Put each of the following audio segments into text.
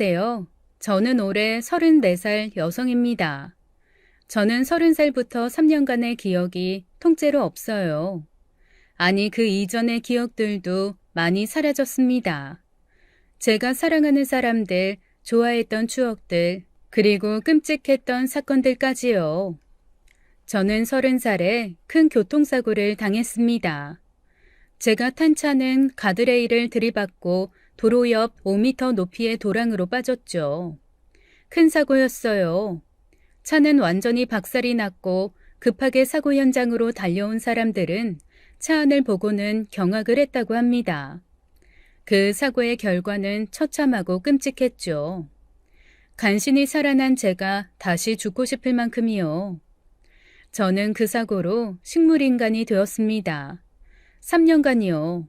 안녕하세요. 저는 올해 34살 여성입니다. 저는 30살부터 3년간의 기억이 통째로 없어요. 아니, 그 이전의 기억들도 많이 사라졌습니다. 제가 사랑하는 사람들, 좋아했던 추억들, 그리고 끔찍했던 사건들까지요. 저는 30살에 큰 교통사고를 당했습니다. 제가 탄 차는 가드레일을 들이받고 도로 옆 5m 높이의 도랑으로 빠졌죠. 큰 사고였어요. 차는 완전히 박살이 났고 급하게 사고 현장으로 달려온 사람들은 차 안을 보고는 경악을 했다고 합니다. 그 사고의 결과는 처참하고 끔찍했죠. 간신히 살아난 제가 다시 죽고 싶을 만큼이요. 저는 그 사고로 식물인간이 되었습니다. 3년간이요.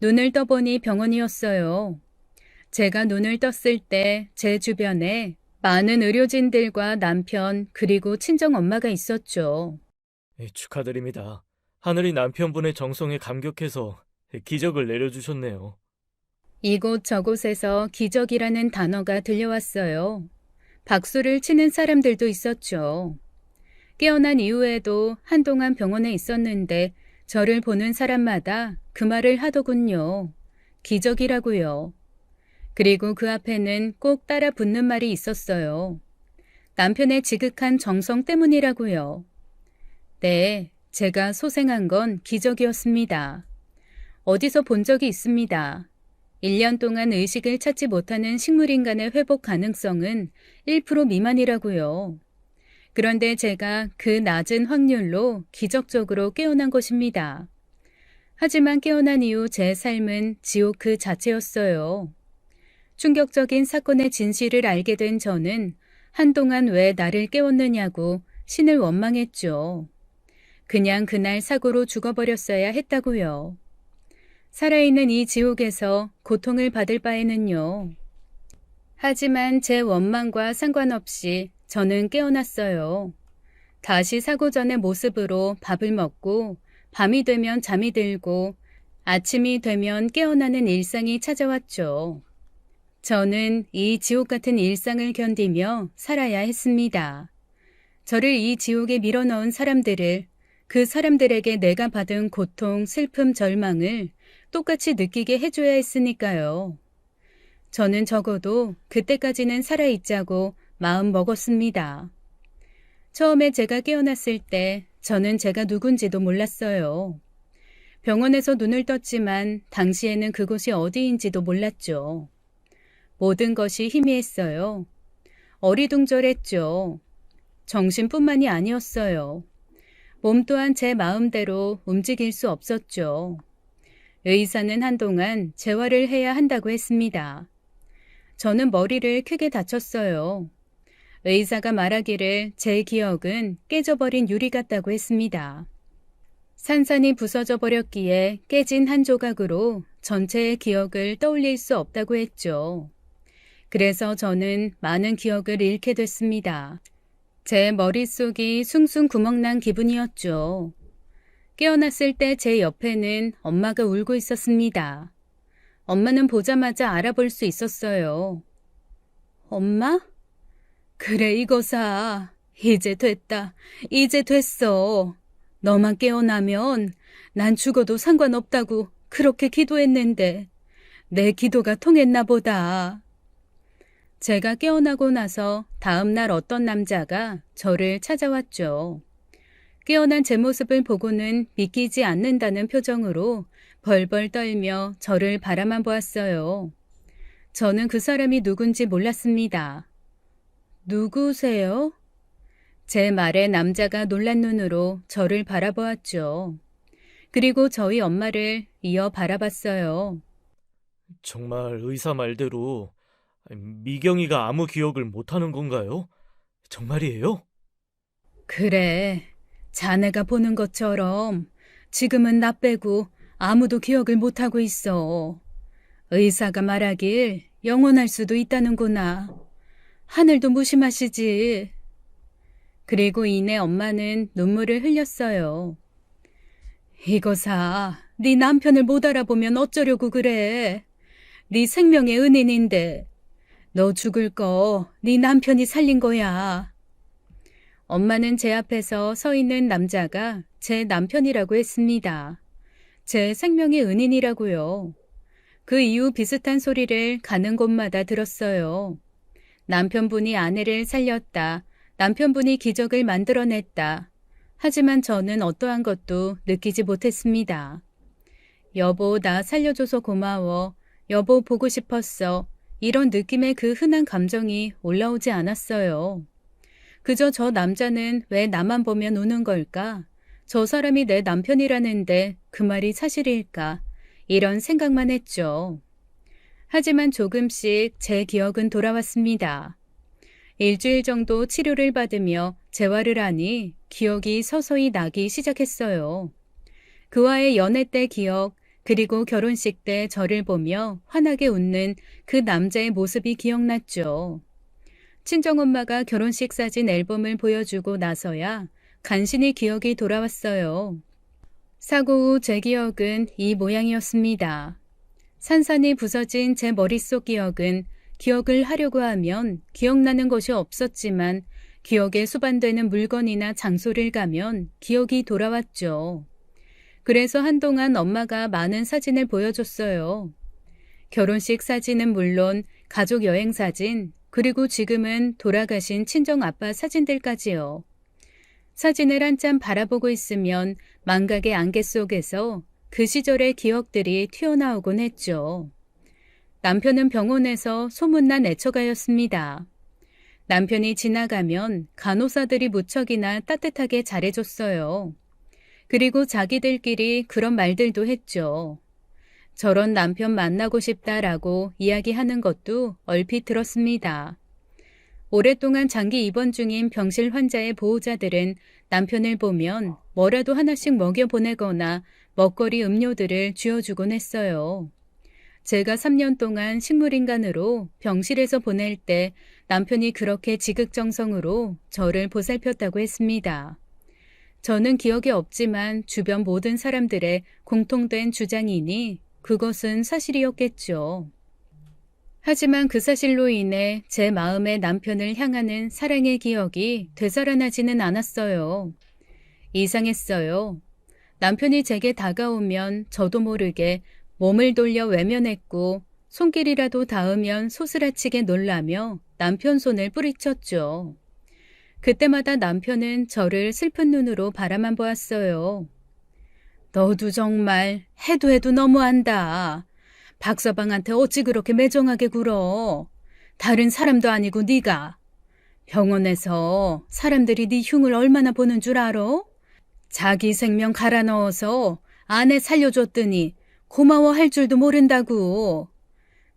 눈을 떠보니 병원이었어요. 제가 눈을 떴을 때 제 주변에 많은 의료진들과 남편 그리고 친정엄마가 있었죠. 축하드립니다. 하늘이 남편분의 정성에 감격해서 기적을 내려주셨네요. 이곳저곳에서 기적이라는 단어가 들려왔어요. 박수를 치는 사람들도 있었죠. 깨어난 이후에도 한동안 병원에 있었는데 저를 보는 사람마다 그 말을 하더군요. 기적이라고요. 그리고 그 앞에는 꼭 따라 붙는 말이 있었어요. 남편의 지극한 정성 때문이라고요. 네, 제가 소생한 건 기적이었습니다. 어디서 본 적이 있습니다. 1년 동안 의식을 찾지 못하는 식물인간의 회복 가능성은 1% 미만이라고요. 그런데 제가 그 낮은 확률로 기적적으로 깨어난 것입니다. 하지만 깨어난 이후 제 삶은 지옥 그 자체였어요. 충격적인 사건의 진실을 알게 된 저는 한동안 왜 나를 깨웠느냐고 신을 원망했죠. 그냥 그날 사고로 죽어버렸어야 했다고요. 살아있는 이 지옥에서 고통을 받을 바에는요. 하지만 제 원망과 상관없이 저는 깨어났어요. 다시 사고 전의 모습으로 밥을 먹고 밤이 되면 잠이 들고 아침이 되면 깨어나는 일상이 찾아왔죠. 저는 이 지옥 같은 일상을 견디며 살아야 했습니다. 저를 이 지옥에 밀어넣은 사람들을, 그 사람들에게 내가 받은 고통, 슬픔, 절망을 똑같이 느끼게 해줘야 했으니까요. 저는 적어도 그때까지는 살아있자고 마음 먹었습니다. 처음에 제가 깨어났을 때 저는 제가 누군지도 몰랐어요. 병원에서 눈을 떴지만 당시에는 그곳이 어디인지도 몰랐죠. 모든 것이 희미했어요. 어리둥절했죠. 정신뿐만이 아니었어요. 몸 또한 제 마음대로 움직일 수 없었죠. 의사는 한동안 재활을 해야 한다고 했습니다. 저는 머리를 크게 다쳤어요. 의사가 말하기를 제 기억은 깨져버린 유리 같다고 했습니다. 산산이 부서져 버렸기에 깨진 한 조각으로 전체의 기억을 떠올릴 수 없다고 했죠. 그래서 저는 많은 기억을 잃게 됐습니다. 제 머릿속이 숭숭 구멍난 기분이었죠. 깨어났을 때 제 옆에는 엄마가 울고 있었습니다. 엄마는 보자마자 알아볼 수 있었어요. 엄마? 그래, 이거사. 이제 됐다. 이제 됐어. 너만 깨어나면 난 죽어도 상관없다고 그렇게 기도했는데 내 기도가 통했나 보다. 제가 깨어나고 나서 다음 날 어떤 남자가 저를 찾아왔죠. 깨어난 제 모습을 보고는 믿기지 않는다는 표정으로 벌벌 떨며 저를 바라만 보았어요. 저는 그 사람이 누군지 몰랐습니다. 누구세요? 제 말에 남자가 놀란 눈으로 저를 바라보았죠. 그리고 저희 엄마를 이어 바라봤어요. 정말 의사 말대로 미경이가 아무 기억을 못하는 건가요? 정말이에요? 그래, 자네가 보는 것처럼 지금은 나 빼고 아무도 기억을 못하고 있어. 의사가 말하길 영원할 수도 있다는구나. 하늘도 무심하시지. 그리고 이내 엄마는 눈물을 흘렸어요. 이거사, 네 남편을 못 알아보면 어쩌려고 그래. 네 생명의 은인인데 너 죽을 거 네 남편이 살린 거야. 엄마는 제 앞에서 서 있는 남자가 제 남편이라고 했습니다. 제 생명의 은인이라고요. 그 이후 비슷한 소리를 가는 곳마다 들었어요. 남편분이 아내를 살렸다. 남편분이 기적을 만들어냈다. 하지만 저는 어떠한 것도 느끼지 못했습니다. 여보, 나 살려줘서 고마워. 여보, 보고 싶었어. 이런 느낌의 그 흔한 감정이 올라오지 않았어요. 그저 저 남자는 왜 나만 보면 우는 걸까? 저 사람이 내 남편이라는데 그 말이 사실일까? 이런 생각만 했죠. 하지만 조금씩 제 기억은 돌아왔습니다. 일주일 정도 치료를 받으며 재활을 하니 기억이 서서히 나기 시작했어요. 그와의 연애 때 기억, 그리고 결혼식 때 저를 보며 환하게 웃는 그 남자의 모습이 기억났죠. 친정엄마가 결혼식 사진 앨범을 보여주고 나서야 간신히 기억이 돌아왔어요. 사고 후 제 기억은 이 모양이었습니다. 산산이 부서진 제 머릿속 기억은 기억을 하려고 하면 기억나는 것이 없었지만 기억에 수반되는 물건이나 장소를 가면 기억이 돌아왔죠. 그래서 한동안 엄마가 많은 사진을 보여줬어요. 결혼식 사진은 물론 가족 여행 사진, 그리고 지금은 돌아가신 친정 아빠 사진들까지요. 사진을 한참 바라보고 있으면 망각의 안개 속에서 그 시절의 기억들이 튀어나오곤 했죠. 남편은 병원에서 소문난 애처가였습니다. 남편이 지나가면 간호사들이 무척이나 따뜻하게 잘해줬어요. 그리고 자기들끼리 그런 말들도 했죠. 저런 남편 만나고 싶다라고 이야기하는 것도 얼핏 들었습니다. 오랫동안 장기 입원 중인 병실 환자의 보호자들은 남편을 보면 뭐라도 하나씩 먹여보내거나 먹거리 음료들을 쥐어주곤 했어요. 제가 3년 동안 식물인간으로 병실에서 보낼 때 남편이 그렇게 지극정성으로 저를 보살폈다고 했습니다. 저는 기억이 없지만 주변 모든 사람들의 공통된 주장이니 그것은 사실이었겠죠. 하지만 그 사실로 인해 제 마음에 남편을 향하는 사랑의 기억이 되살아나지는 않았어요. 이상했어요. 남편이 제게 다가오면 저도 모르게 몸을 돌려 외면했고 손길이라도 닿으면 소스라치게 놀라며 남편 손을 뿌리쳤죠. 그때마다 남편은 저를 슬픈 눈으로 바라만 보았어요. 너도 정말 해도 해도 너무한다. 박서방한테 어찌 그렇게 매정하게 굴어. 다른 사람도 아니고 네가. 병원에서 사람들이 네 흉을 얼마나 보는 줄 알아? 자기 생명 갈아 넣어서 아내 살려줬더니 고마워할 줄도 모른다고.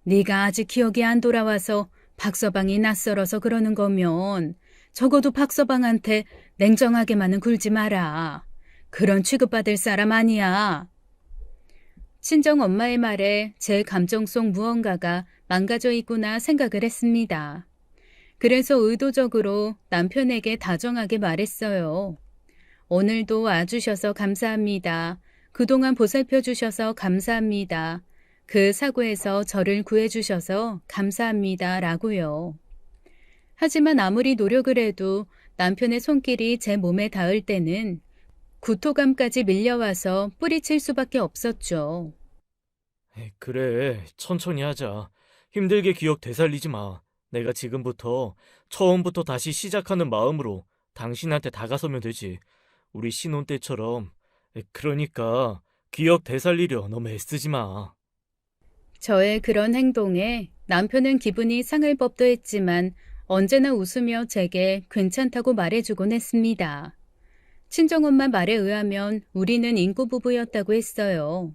네가 아직 기억이 안 돌아와서 박서방이 낯설어서 그러는 거면 적어도 박서방한테 냉정하게만은 굴지 마라. 그런 취급받을 사람 아니야. 친정 엄마의 말에 제 감정 속 무언가가 망가져 있구나 생각을 했습니다. 그래서 의도적으로 남편에게 다정하게 말했어요. 오늘도 와주셔서 감사합니다. 그동안 보살펴 주셔서 감사합니다. 그 사고에서 저를 구해주셔서 감사합니다. 라고요. 하지만 아무리 노력을 해도 남편의 손길이 제 몸에 닿을 때는 구토감까지 밀려와서 뿌리칠 수밖에 없었죠. 그래, 천천히 하자. 힘들게 기억 되살리지 마. 내가 지금부터 처음부터 다시 시작하는 마음으로 당신한테 다가서면 되지. 우리 신혼 때처럼. 그러니까 기억 되살리려 너무 애쓰지 마. 저의 그런 행동에 남편은 기분이 상할 법도 했지만 언제나 웃으며 제게 괜찮다고 말해주곤 했습니다. 친정엄마 말에 의하면 우리는 인구부부였다고 했어요.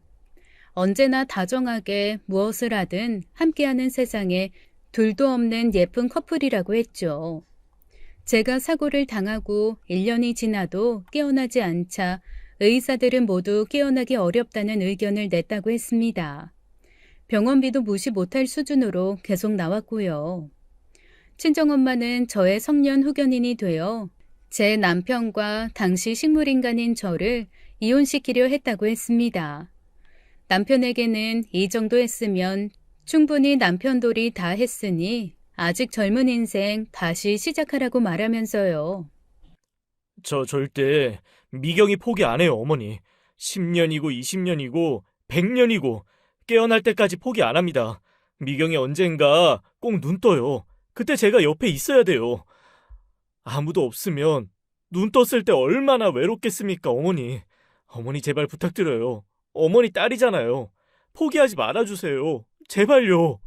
언제나 다정하게 무엇을 하든 함께하는 세상에 둘도 없는 예쁜 커플이라고 했죠. 제가 사고를 당하고 1년이 지나도 깨어나지 않자 의사들은 모두 깨어나기 어렵다는 의견을 냈다고 했습니다. 병원비도 무시 못할 수준으로 계속 나왔고요. 친정엄마는 저의 성년 후견인이 되어 제 남편과 당시 식물인간인 저를 이혼시키려 했다고 했습니다. 남편에게는 이 정도 했으면 충분히 남편 돌이 다 했으니 아직 젊은 인생 다시 시작하라고 말하면서요. 저 절대 미경이 포기 안 해요, 어머니. 10년이고 20년이고 100년이고 깨어날 때까지 포기 안 합니다. 미경이 언젠가 꼭 눈 떠요. 그때 제가 옆에 있어야 돼요. 아무도 없으면 눈 떴을 때 얼마나 외롭겠습니까, 어머니. 어머니 제발 부탁드려요. 어머니 딸이잖아요. 포기하지 말아주세요. 제발요.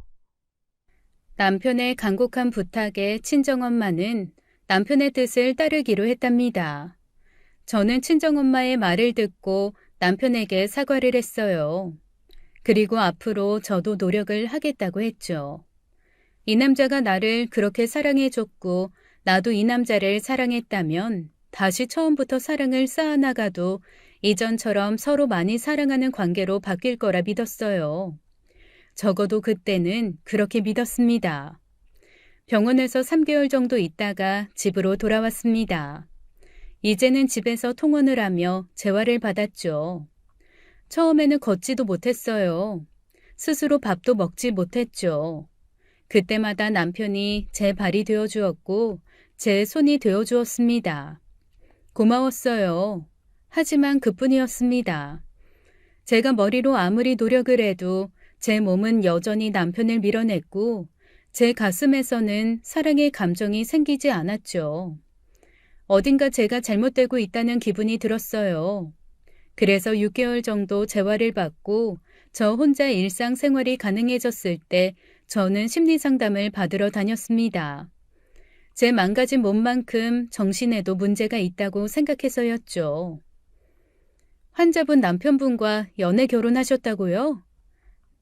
남편의 간곡한 부탁에 친정엄마는 남편의 뜻을 따르기로 했답니다. 저는 친정엄마의 말을 듣고 남편에게 사과를 했어요. 그리고 앞으로 저도 노력을 하겠다고 했죠. 이 남자가 나를 그렇게 사랑해줬고 나도 이 남자를 사랑했다면 다시 처음부터 사랑을 쌓아나가도 이전처럼 서로 많이 사랑하는 관계로 바뀔 거라 믿었어요. 적어도 그때는 그렇게 믿었습니다. 병원에서 3개월 정도 있다가 집으로 돌아왔습니다. 이제는 집에서 통원을 하며 재활을 받았죠. 처음에는 걷지도 못했어요. 스스로 밥도 먹지 못했죠. 그때마다 남편이 제 발이 되어 주었고 제 손이 되어 주었습니다. 고마웠어요. 하지만 그뿐이었습니다. 제가 머리로 아무리 노력을 해도 제 몸은 여전히 남편을 밀어냈고 제 가슴에서는 사랑의 감정이 생기지 않았죠. 어딘가 제가 잘못되고 있다는 기분이 들었어요. 그래서 6개월 정도 재활을 받고 저 혼자 일상생활이 가능해졌을 때 저는 심리상담을 받으러 다녔습니다. 제 망가진 몸만큼 정신에도 문제가 있다고 생각해서였죠. 환자분 남편분과 연애 결혼하셨다고요?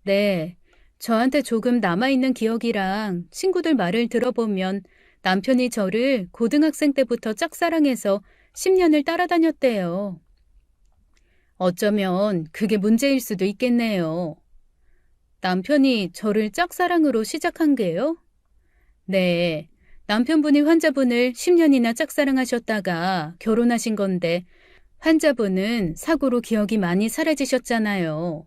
네, 저한테 조금 남아있는 기억이랑 친구들 말을 들어보면 남편이 저를 고등학생 때부터 짝사랑해서 10년을 따라다녔대요. 어쩌면 그게 문제일 수도 있겠네요. 남편이 저를 짝사랑으로 시작한 게요? 네, 남편분이 환자분을 10년이나 짝사랑하셨다가 결혼하신 건데 환자분은 사고로 기억이 많이 사라지셨잖아요.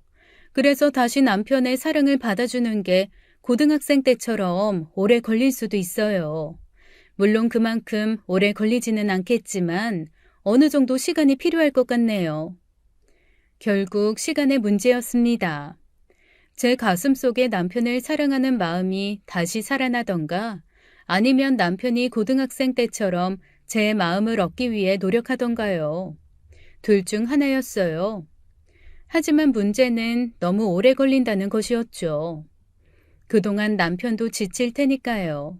그래서 다시 남편의 사랑을 받아주는 게 고등학생 때처럼 오래 걸릴 수도 있어요. 물론 그만큼 오래 걸리지는 않겠지만 어느 정도 시간이 필요할 것 같네요. 결국 시간의 문제였습니다. 제 가슴 속에 남편을 사랑하는 마음이 다시 살아나던가 아니면 남편이 고등학생 때처럼 제 마음을 얻기 위해 노력하던가요. 둘 중 하나였어요. 하지만 문제는 너무 오래 걸린다는 것이었죠. 그동안 남편도 지칠 테니까요.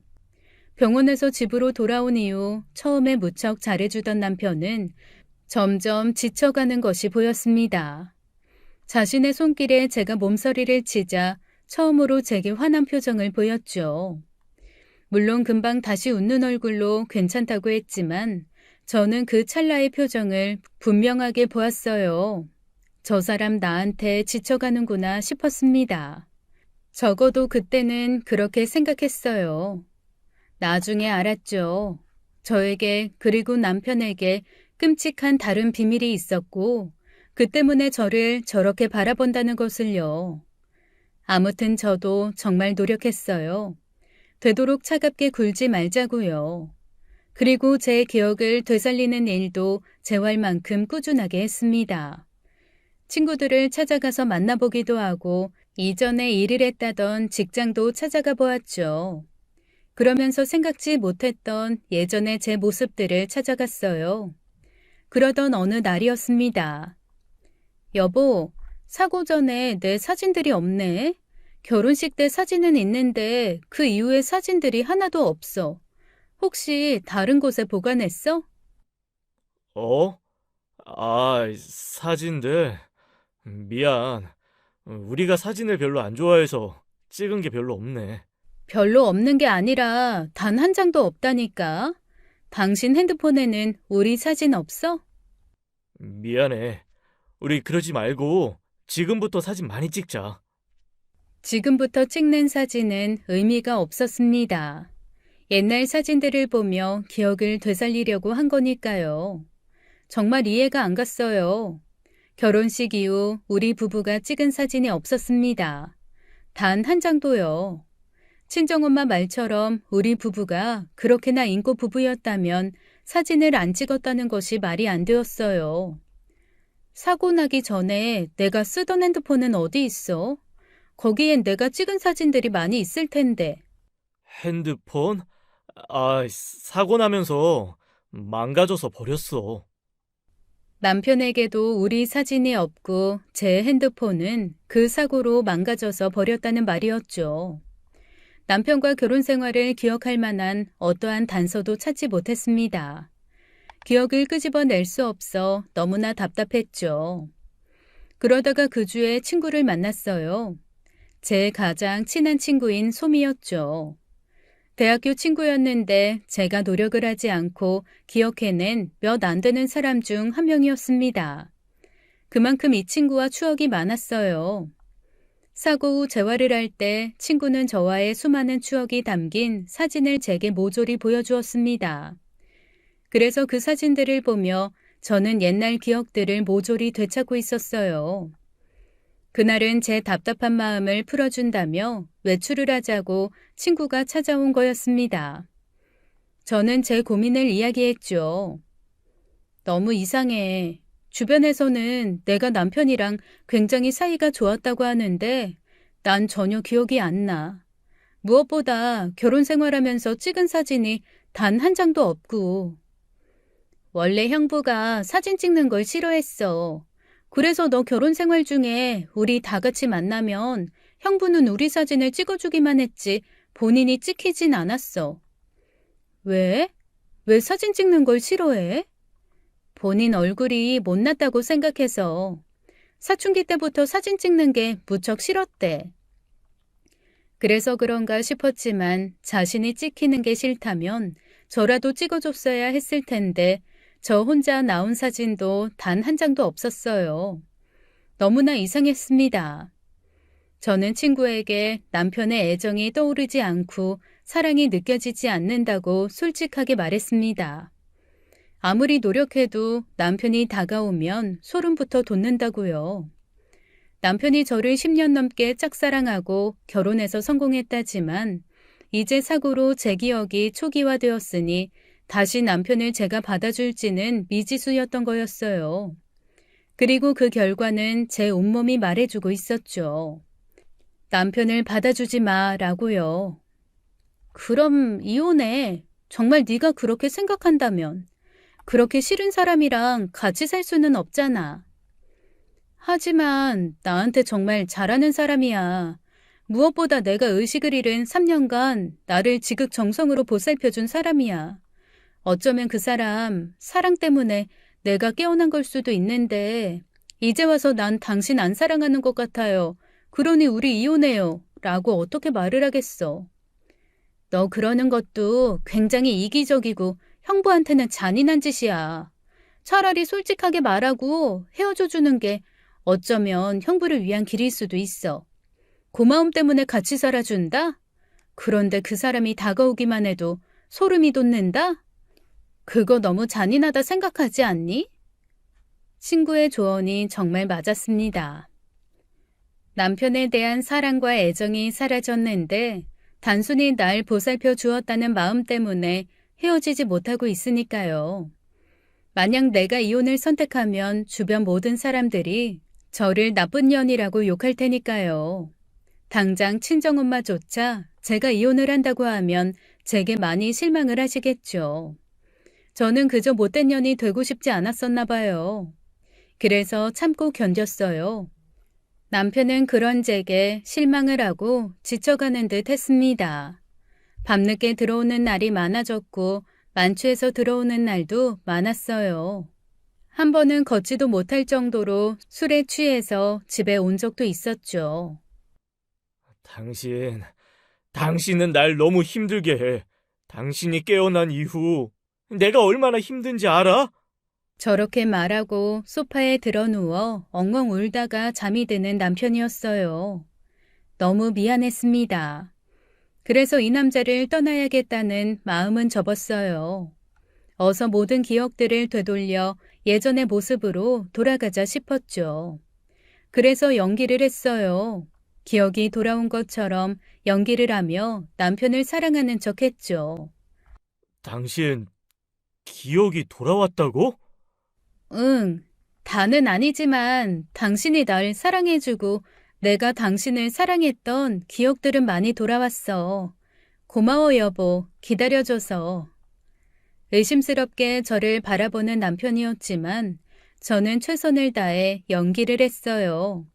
병원에서 집으로 돌아온 이후 처음에 무척 잘해주던 남편은 점점 지쳐가는 것이 보였습니다. 자신의 손길에 제가 몸서리를 치자 처음으로 제게 화난 표정을 보였죠. 물론 금방 다시 웃는 얼굴로 괜찮다고 했지만 저는 그 찰나의 표정을 분명하게 보았어요. 저 사람 나한테 지쳐가는구나 싶었습니다. 적어도 그때는 그렇게 생각했어요. 나중에 알았죠. 저에게 그리고 남편에게 끔찍한 다른 비밀이 있었고 그 때문에 저를 저렇게 바라본다는 것을요. 아무튼 저도 정말 노력했어요. 되도록 차갑게 굴지 말자고요. 그리고 제 기억을 되살리는 일도 재활만큼 꾸준하게 했습니다. 친구들을 찾아가서 만나보기도 하고 이전에 일을 했다던 직장도 찾아가 보았죠. 그러면서 생각지 못했던 예전의 제 모습들을 찾아갔어요. 그러던 어느 날이었습니다. 여보, 사고 전에 내 사진들이 없네. 결혼식 때 사진은 있는데 그 이후에 사진들이 하나도 없어. 혹시 다른 곳에 보관했어? 어? 사진들. 미안. 우리가 사진을 별로 안 좋아해서 찍은 게 별로 없네. 별로 없는 게 아니라 단 한 장도 없다니까. 당신 핸드폰에는 우리 사진 없어? 미안해. 우리 그러지 말고 지금부터 사진 많이 찍자. 지금부터 찍는 사진은 의미가 없었습니다. 옛날 사진들을 보며 기억을 되살리려고 한 거니까요. 정말 이해가 안 갔어요. 결혼식 이후 우리 부부가 찍은 사진이 없었습니다. 단 한 장도요. 친정엄마 말처럼 우리 부부가 그렇게나 인고 부부였다면 사진을 안 찍었다는 것이 말이 안 되었어요. 사고 나기 전에 내가 쓰던 핸드폰은 어디 있어? 거기엔 내가 찍은 사진들이 많이 있을 텐데. 핸드폰? 사고 나면서 망가져서 버렸어. 남편에게도 우리 사진이 없고 제 핸드폰은 그 사고로 망가져서 버렸다는 말이었죠. 남편과 결혼 생활을 기억할 만한 어떠한 단서도 찾지 못했습니다. 기억을 끄집어낼 수 없어 너무나 답답했죠. 그러다가 그 주에 친구를 만났어요. 제 가장 친한 친구인 소미였죠. 대학교 친구였는데 제가 노력을 하지 않고 기억해낸 몇 안 되는 사람 중 한 명이었습니다. 그만큼 이 친구와 추억이 많았어요. 사고 후 재활을 할 때 친구는 저와의 수많은 추억이 담긴 사진을 제게 모조리 보여주었습니다. 그래서 그 사진들을 보며 저는 옛날 기억들을 모조리 되찾고 있었어요. 그날은 제 답답한 마음을 풀어준다며 외출을 하자고 친구가 찾아온 거였습니다. 저는 제 고민을 이야기했죠. 너무 이상해. 주변에서는 내가 남편이랑 굉장히 사이가 좋았다고 하는데 난 전혀 기억이 안 나. 무엇보다 결혼 생활하면서 찍은 사진이 단 한 장도 없고. 원래 형부가 사진 찍는 걸 싫어했어. 그래서 너 결혼 생활 중에 우리 다 같이 만나면 형부는 우리 사진을 찍어주기만 했지 본인이 찍히진 않았어. 왜? 왜 사진 찍는 걸 싫어해? 본인 얼굴이 못났다고 생각해서. 사춘기 때부터 사진 찍는 게 무척 싫었대. 그래서 그런가 싶었지만 자신이 찍히는 게 싫다면 저라도 찍어줬어야 했을 텐데 저 혼자 나온 사진도 단 한 장도 없었어요. 너무나 이상했습니다. 저는 친구에게 남편의 애정이 떠오르지 않고 사랑이 느껴지지 않는다고 솔직하게 말했습니다. 아무리 노력해도 남편이 다가오면 소름부터 돋는다고요. 남편이 저를 10년 넘게 짝사랑하고 결혼해서 성공했다지만 이제 사고로 제 기억이 초기화되었으니 다시 남편을 제가 받아줄지는 미지수였던 거였어요. 그리고 그 결과는 제 온몸이 말해주고 있었죠. 남편을 받아주지 마라고요. 그럼 이혼해. 정말 네가 그렇게 생각한다면. 그렇게 싫은 사람이랑 같이 살 수는 없잖아. 하지만 나한테 정말 잘하는 사람이야. 무엇보다 내가 의식을 잃은 3년간 나를 지극정성으로 보살펴준 사람이야. 어쩌면 그 사람 사랑 때문에 내가 깨어난 걸 수도 있는데 이제 와서 난 당신 안 사랑하는 것 같아요. 그러니 우리 이혼해요. 라고 어떻게 말을 하겠어. 너 그러는 것도 굉장히 이기적이고 형부한테는 잔인한 짓이야. 차라리 솔직하게 말하고 헤어져 주는 게 어쩌면 형부를 위한 길일 수도 있어. 고마움 때문에 같이 살아준다? 그런데 그 사람이 다가오기만 해도 소름이 돋는다? 그거 너무 잔인하다 생각하지 않니? 친구의 조언이 정말 맞았습니다. 남편에 대한 사랑과 애정이 사라졌는데 단순히 날 보살펴 주었다는 마음 때문에 헤어지지 못하고 있으니까요. 만약 내가 이혼을 선택하면 주변 모든 사람들이 저를 나쁜 년이라고 욕할 테니까요. 당장 친정엄마조차 제가 이혼을 한다고 하면 제게 많이 실망을 하시겠죠. 저는 그저 못된 년이 되고 싶지 않았었나 봐요. 그래서 참고 견뎠어요. 남편은 그런 제게 실망을 하고 지쳐가는 듯 했습니다. 밤늦게 들어오는 날이 많아졌고 만취해서 들어오는 날도 많았어요. 한 번은 걷지도 못할 정도로 술에 취해서 집에 온 적도 있었죠. 당신은 날 너무 힘들게 해. 당신이 깨어난 이후 내가 얼마나 힘든지 알아? 저렇게 말하고 소파에 드러누워 엉엉 울다가 잠이 드는 남편이었어요. 너무 미안했습니다. 그래서 이 남자를 떠나야겠다는 마음은 접었어요. 어서 모든 기억들을 되돌려 예전의 모습으로 돌아가자 싶었죠. 그래서 연기를 했어요. 기억이 돌아온 것처럼 연기를 하며 남편을 사랑하는 척했죠. 당신 기억이 돌아왔다고? 응, 다는 아니지만 당신이 날 사랑해주고 내가 당신을 사랑했던 기억들은 많이 돌아왔어. 고마워, 여보. 기다려줘서. 의심스럽게 저를 바라보는 남편이었지만 저는 최선을 다해 연기를 했어요.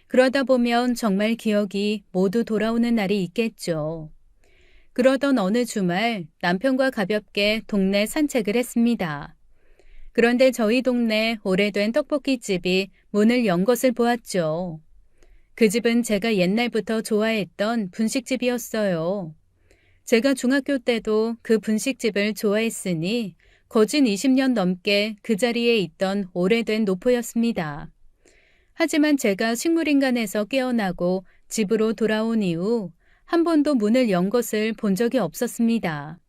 그러다 보면 정말 기억이 모두 돌아오는 날이 있겠죠. 그러던 어느 주말 남편과 가볍게 동네 산책을 했습니다. 그런데 저희 동네 오래된 떡볶이집이 문을 연 것을 보았죠. 그 집은 제가 옛날부터 좋아했던 분식집이었어요. 제가 중학교 때도 그 분식집을 좋아했으니 거진 20년 넘게 그 자리에 있던 오래된 노포였습니다. 하지만 제가 식물인간에서 깨어나고 집으로 돌아온 이후 한 번도 문을 연 것을 본 적이 없었습니다.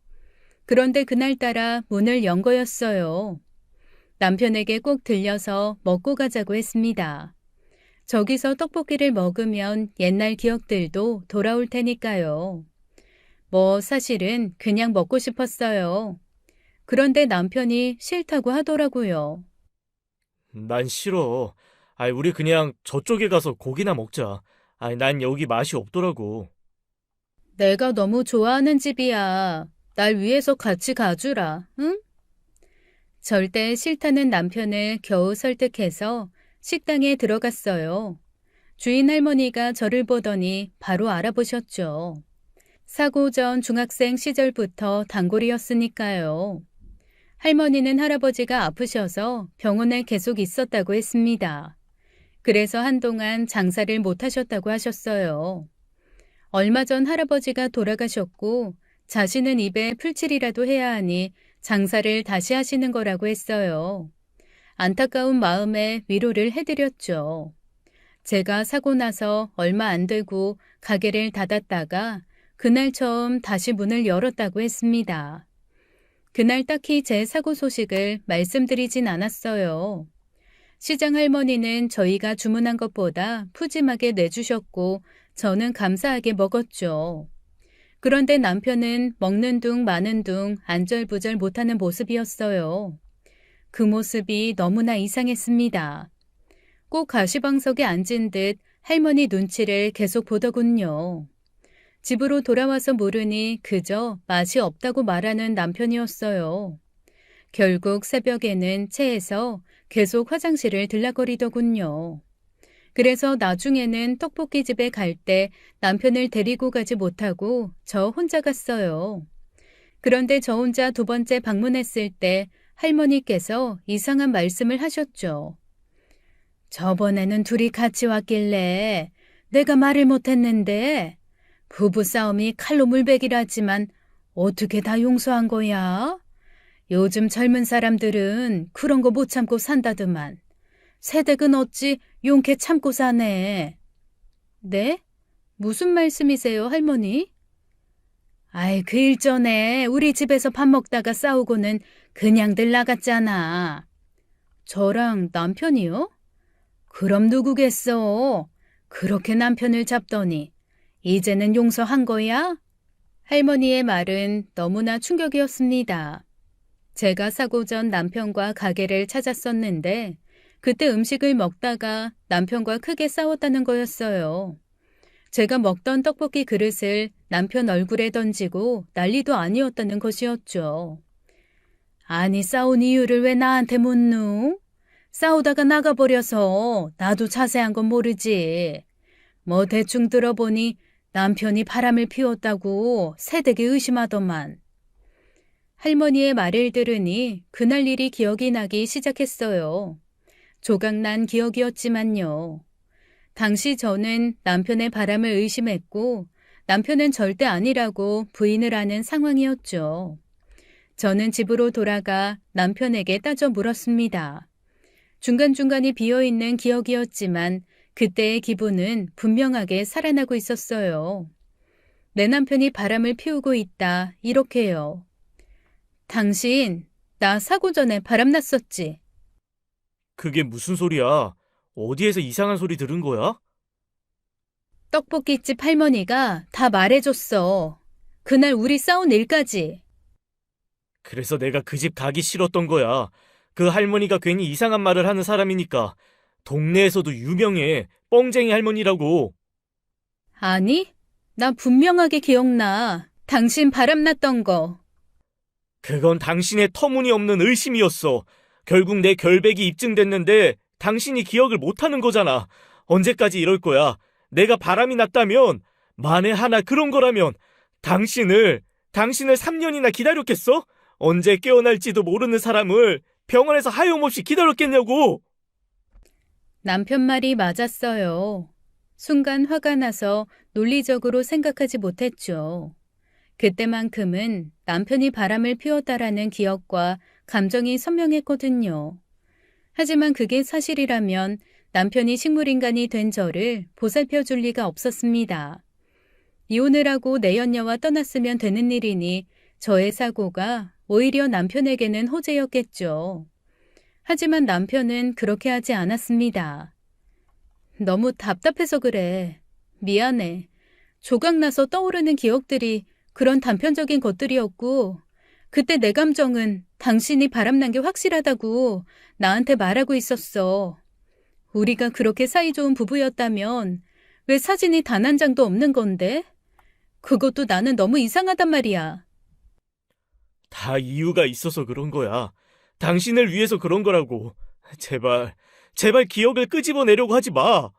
그런데 그날따라 문을 연 거였어요. 남편에게 꼭 들려서 먹고 가자고 했습니다. 저기서 떡볶이를 먹으면 옛날 기억들도 돌아올 테니까요. 뭐 사실은 그냥 먹고 싶었어요. 그런데 남편이 싫다고 하더라고요. 난 싫어. 우리 그냥 저쪽에 가서 고기나 먹자. 난 여기 맛이 없더라고. 내가 너무 좋아하는 집이야. 날 위해서 같이 가주라, 응? 절대 싫다는 남편을 겨우 설득해서 식당에 들어갔어요. 주인 할머니가 저를 보더니 바로 알아보셨죠. 사고 전 중학생 시절부터 단골이었으니까요. 할머니는 할아버지가 아프셔서 병원에 계속 있었다고 했습니다. 그래서 한동안 장사를 못 하셨다고 하셨어요. 얼마 전 할아버지가 돌아가셨고 자신은 입에 풀칠이라도 해야 하니 장사를 다시 하시는 거라고 했어요. 안타까운 마음에 위로를 해드렸죠. 제가 사고 나서 얼마 안 되고 가게를 닫았다가 그날 처음 다시 문을 열었다고 했습니다. 그날 딱히 제 사고 소식을 말씀드리진 않았어요. 시장 할머니는 저희가 주문한 것보다 푸짐하게 내주셨고 저는 감사하게 먹었죠. 그런데 남편은 먹는 둥 마는 둥 안절부절 못하는 모습이었어요. 그 모습이 너무나 이상했습니다. 꼭 가시방석에 앉은 듯 할머니 눈치를 계속 보더군요. 집으로 돌아와서 물으니 그저 맛이 없다고 말하는 남편이었어요. 결국 새벽에는 체해서 계속 화장실을 들락거리더군요. 그래서 나중에는 떡볶이집에 갈 때 남편을 데리고 가지 못하고 저 혼자 갔어요. 그런데 저 혼자 두 번째 방문했을 때 할머니께서 이상한 말씀을 하셨죠. 저번에는 둘이 같이 왔길래 내가 말을 못했는데 부부싸움이 칼로 물베기라지만 어떻게 다 용서한 거야? 요즘 젊은 사람들은 그런 거 못 참고 산다더만. 새댁은 어찌 용케 참고 사네. 네? 무슨 말씀이세요, 할머니? 그 일전에 우리 집에서 밥 먹다가 싸우고는 그냥들 나갔잖아. 저랑 남편이요? 그럼 누구겠어? 그렇게 남편을 잡더니 이제는 용서한 거야? 할머니의 말은 너무나 충격이었습니다. 제가 사고 전 남편과 가게를 찾았었는데 그때 음식을 먹다가 남편과 크게 싸웠다는 거였어요. 제가 먹던 떡볶이 그릇을 남편 얼굴에 던지고 난리도 아니었다는 것이었죠. 아니 싸운 이유를 왜 나한테 묻누? 싸우다가 나가버려서 나도 자세한 건 모르지. 뭐 대충 들어보니 남편이 바람을 피웠다고 새되게 의심하더만. 할머니의 말을 들으니 그날 일이 기억이 나기 시작했어요. 조각난 기억이었지만요. 당시 저는 남편의 바람을 의심했고 남편은 절대 아니라고 부인을 하는 상황이었죠. 저는 집으로 돌아가 남편에게 따져 물었습니다. 중간중간이 비어있는 기억이었지만 그때의 기분은 분명하게 살아나고 있었어요. 내 남편이 바람을 피우고 있다, 이렇게요. 당신, 나 사고 전에 바람났었지? 그게 무슨 소리야? 어디에서 이상한 소리 들은 거야? 떡볶이집 할머니가 다 말해줬어. 그날 우리 싸운 일까지. 그래서 내가 그 집 가기 싫었던 거야. 그 할머니가 괜히 이상한 말을 하는 사람이니까. 동네에서도 유명해. 뻥쟁이 할머니라고. 아니, 나 분명하게 기억나. 당신 바람났던 거. 그건 당신의 터무니없는 의심이었어. 결국 내 결백이 입증됐는데 당신이 기억을 못하는 거잖아. 언제까지 이럴 거야? 내가 바람이 났다면, 만에 하나 그런 거라면 당신을 3년이나 기다렸겠어? 언제 깨어날지도 모르는 사람을 병원에서 하염없이 기다렸겠냐고. 남편 말이 맞았어요. 순간 화가 나서 논리적으로 생각하지 못했죠. 그때만큼은 남편이 바람을 피웠다라는 기억과 감정이 선명했거든요. 하지만 그게 사실이라면 남편이 식물인간이 된 저를 보살펴 줄 리가 없었습니다. 이혼을 하고 내연녀와 떠났으면 되는 일이니 저의 사고가 오히려 남편에게는 호재였겠죠. 하지만 남편은 그렇게 하지 않았습니다. 너무 답답해서 그래. 미안해. 조각나서 떠오르는 기억들이 그런 단편적인 것들이었고, 그때 내 감정은 당신이 바람난 게 확실하다고 나한테 말하고 있었어. 우리가 그렇게 사이좋은 부부였다면 왜 사진이 단 한 장도 없는 건데? 그것도 나는 너무 이상하단 말이야. 다 이유가 있어서 그런 거야. 당신을 위해서 그런 거라고. 제발 기억을 끄집어내려고 하지 마.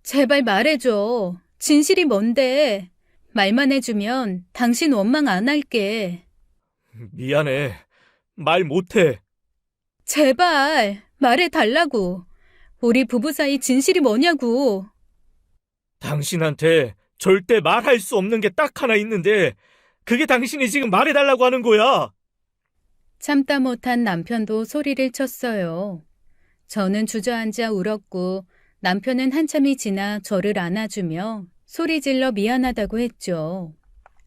제발 말해줘. 진실이 뭔데? 말만 해주면 당신 원망 안 할게. 미안해. 말 못해. 제발 말해달라고. 우리 부부 사이 진실이 뭐냐고. 당신한테 절대 말할 수 없는 게 딱 하나 있는데, 그게 당신이 지금 말해달라고 하는 거야. 참다 못한 남편도 소리를 쳤어요. 저는 주저앉아 울었고 남편은 한참이 지나 저를 안아주며 소리질러 미안하다고 했죠.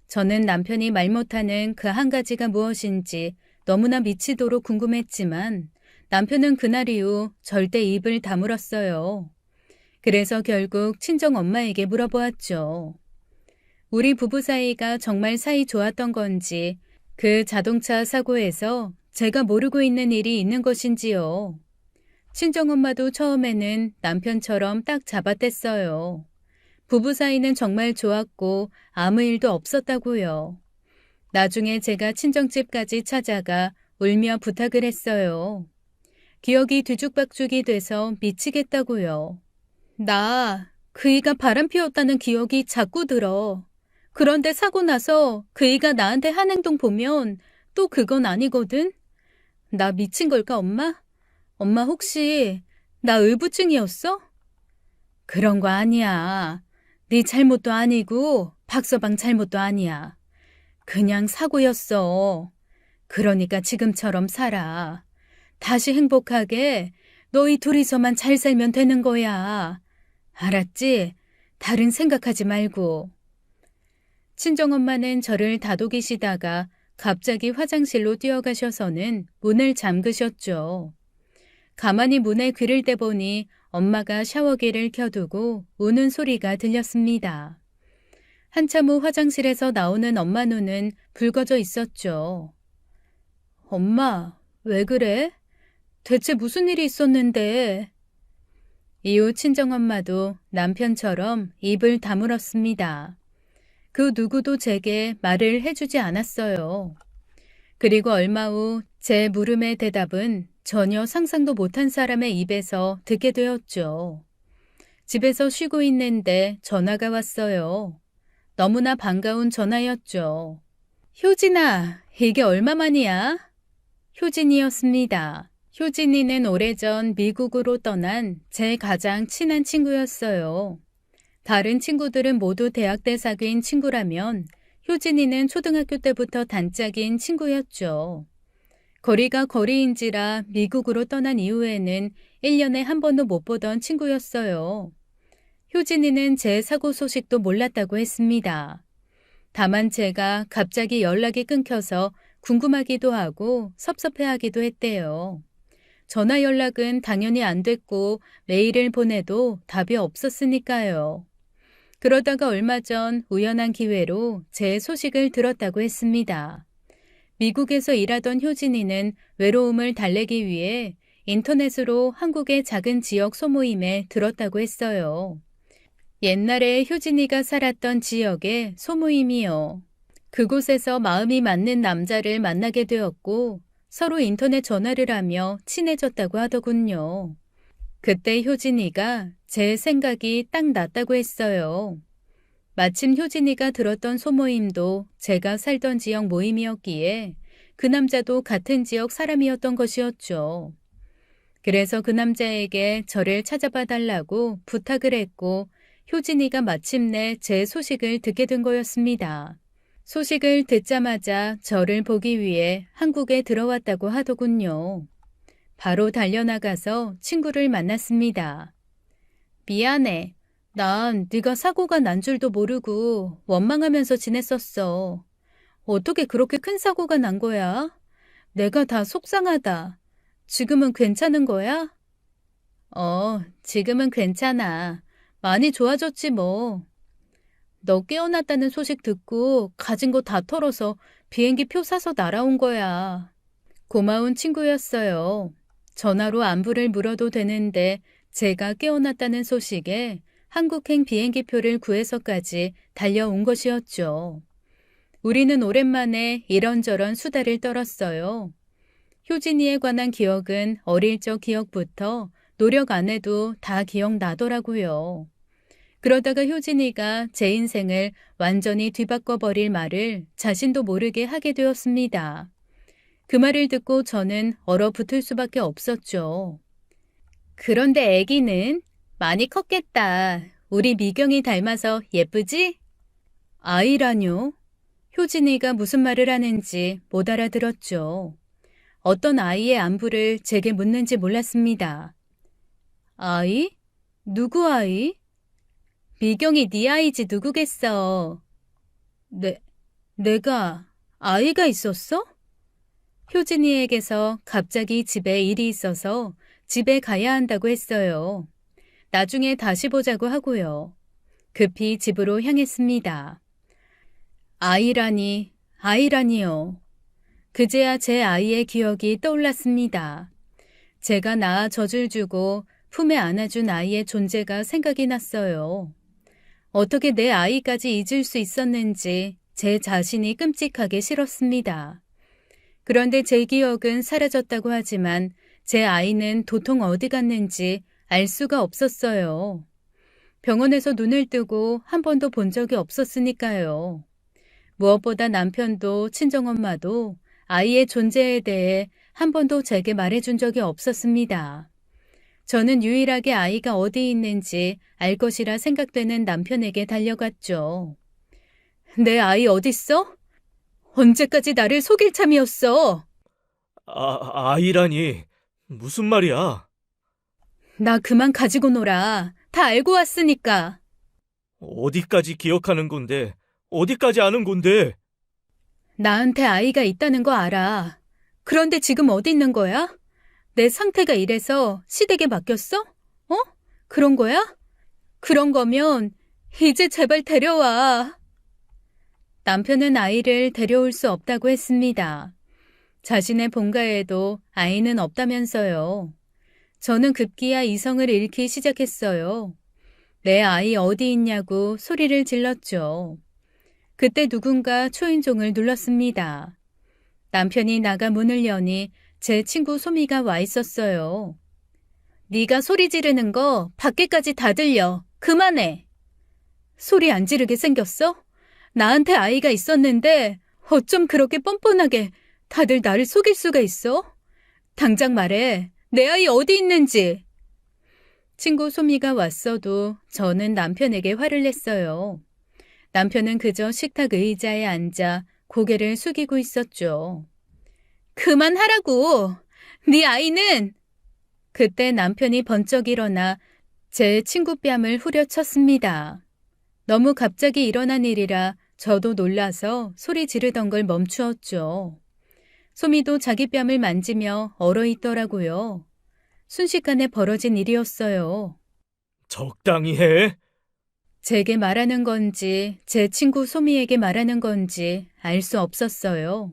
저는 남편이 말 못하는 그 한 가지가 무엇인지 너무나 미치도록 궁금했지만 남편은 그날 이후 절대 입을 다물었어요. 그래서 결국 친정엄마에게 물어보았죠. 우리 부부 사이가 정말 사이 좋았던 건지, 그 자동차 사고에서 제가 모르고 있는 일이 있는 것인지요. 친정엄마도 처음에는 남편처럼 딱 잡아댔어요. 부부 사이는 정말 좋았고 아무 일도 없었다고요. 나중에 제가 친정집까지 찾아가 울며 부탁을 했어요. 기억이 뒤죽박죽이 돼서 미치겠다고요. 나 그이가 바람 피웠다는 기억이 자꾸 들어. 그런데 사고 나서 그이가 나한테 한 행동 보면 또 그건 아니거든? 나 미친 걸까, 엄마? 엄마 혹시 나 의부증이었어? 그런 거 아니야. 네 잘못도 아니고 박서방 잘못도 아니야. 그냥 사고였어. 그러니까 지금처럼 살아. 다시 행복하게 너희 둘이서만 잘 살면 되는 거야. 알았지? 다른 생각하지 말고. 친정엄마는 저를 다독이시다가 갑자기 화장실로 뛰어가셔서는 문을 잠그셨죠. 가만히 문에 귀를 대보니 엄마가 샤워기를 켜두고 우는 소리가 들렸습니다. 한참 후 화장실에서 나오는 엄마 눈은 붉어져 있었죠. 엄마, 왜 그래? 대체 무슨 일이 있었는데? 이후 친정엄마도 남편처럼 입을 다물었습니다. 그 누구도 제게 말을 해주지 않았어요. 그리고 얼마 후 제 물음의 대답은 전혀 상상도 못한 사람의 입에서 듣게 되었죠. 집에서 쉬고 있는데 전화가 왔어요. 너무나 반가운 전화였죠. 효진아, 이게 얼마만이야? 효진이었습니다. 효진이는 오래전 미국으로 떠난 제 가장 친한 친구였어요. 다른 친구들은 모두 대학 때 사귄 친구라면 효진이는 초등학교 때부터 단짝인 친구였죠. 거리가 거리인지라 미국으로 떠난 이후에는 1년에 한 번도 못 보던 친구였어요. 효진이는 제 사고 소식도 몰랐다고 했습니다. 다만 제가 갑자기 연락이 끊겨서 궁금하기도 하고 섭섭해하기도 했대요. 전화 연락은 당연히 안 됐고 메일을 보내도 답이 없었으니까요. 그러다가 얼마 전 우연한 기회로 제 소식을 들었다고 했습니다. 미국에서 일하던 효진이는 외로움을 달래기 위해 인터넷으로 한국의 작은 지역 소모임에 들었다고 했어요. 옛날에 효진이가 살았던 지역의 소모임이요. 그곳에서 마음이 맞는 남자를 만나게 되었고 서로 인터넷 전화를 하며 친해졌다고 하더군요. 그때 효진이가 제 생각이 딱 났다고 했어요. 마침 효진이가 들었던 소모임도 제가 살던 지역 모임이었기에 그 남자도 같은 지역 사람이었던 것이었죠. 그래서 그 남자에게 저를 찾아봐 달라고 부탁을 했고 효진이가 마침내 제 소식을 듣게 된 거였습니다. 소식을 듣자마자 저를 보기 위해 한국에 들어왔다고 하더군요. 바로 달려나가서 친구를 만났습니다. 미안해. 난 네가 사고가 난 줄도 모르고 원망하면서 지냈었어. 어떻게 그렇게 큰 사고가 난 거야? 내가 다 속상하다. 지금은 괜찮은 거야? 지금은 괜찮아. 많이 좋아졌지 뭐. 너 깨어났다는 소식 듣고 가진 거 다 털어서 비행기 표 사서 날아온 거야. 고마운 친구였어요. 전화로 안부를 물어도 되는데 제가 깨어났다는 소식에 한국행 비행기표를 구해서까지 달려온 것이었죠. 우리는 오랜만에 이런저런 수다를 떨었어요. 효진이에 관한 기억은 어릴 적 기억부터 노력 안 해도 다 기억나더라고요. 그러다가 효진이가 제 인생을 완전히 뒤바꿔버릴 말을 자신도 모르게 하게 되었습니다. 그 말을 듣고 저는 얼어붙을 수밖에 없었죠. 그런데 애기는 많이 컸겠다. 우리 미경이 닮아서 예쁘지? 아이라뇨? 효진이가 무슨 말을 하는지 못 알아들었죠. 어떤 아이의 안부를 제게 묻는지 몰랐습니다. 아이? 누구 아이? 미경이 네 아이지 누구겠어. 내가 아이가 있었어? 효진이에게서 갑자기 집에 일이 있어서 집에 가야 한다고 했어요. 나중에 다시 보자고 하고요. 급히 집으로 향했습니다. 아이라니요. 그제야 제 아이의 기억이 떠올랐습니다. 제가 낳아 젖을 주고 품에 안아준 아이의 존재가 생각이 났어요. 어떻게 내 아이까지 잊을 수 있었는지 제 자신이 끔찍하게 싫었습니다. 그런데 제 기억은 사라졌다고 하지만 제 아이는 도통 어디 갔는지 알 수가 없었어요. 병원에서 눈을 뜨고 한 번도 본 적이 없었으니까요. 무엇보다 남편도 친정엄마도 아이의 존재에 대해 한 번도 제게 말해준 적이 없었습니다. 저는 유일하게 아이가 어디 있는지 알 것이라 생각되는 남편에게 달려갔죠. 내 아이 어딨어? 언제까지 나를 속일 참이었어? 아이라니. 무슨 말이야? 나 그만 가지고 놀아. 다 알고 왔으니까. 어디까지 기억하는 건데? 어디까지 아는 건데? 나한테 아이가 있다는 거 알아. 그런데 지금 어디 있는 거야? 내 상태가 이래서 시댁에 맡겼어? 그런 거야? 그런 거면 이제 제발 데려와. 남편은 아이를 데려올 수 없다고 했습니다. 자신의 본가에도 아이는 없다면서요. 저는 급기야 이성을 잃기 시작했어요. 내 아이 어디 있냐고 소리를 질렀죠. 그때 누군가 초인종을 눌렀습니다. 남편이 나가 문을 여니 제 친구 소미가 와 있었어요. 네가 소리 지르는 거 밖에까지 다 들려. 그만해. 소리 안 지르게 생겼어? 나한테 아이가 있었는데 어쩜 그렇게 뻔뻔하게 다들 나를 속일 수가 있어? 당장 말해. 내 아이 어디 있는지. 친구 소미가 왔어도 저는 남편에게 화를 냈어요. 남편은 그저 식탁 의자에 앉아 고개를 숙이고 있었죠. 그만하라고. 네 아이는. 그때 남편이 번쩍 일어나 제 친구 뺨을 후려쳤습니다. 너무 갑자기 일어난 일이라 저도 놀라서 소리 지르던 걸 멈추었죠. 소미도 자기 뺨을 만지며 얼어있더라고요. 순식간에 벌어진 일이었어요. 적당히 해. 제게 말하는 건지 제 친구 소미에게 말하는 건지 알 수 없었어요.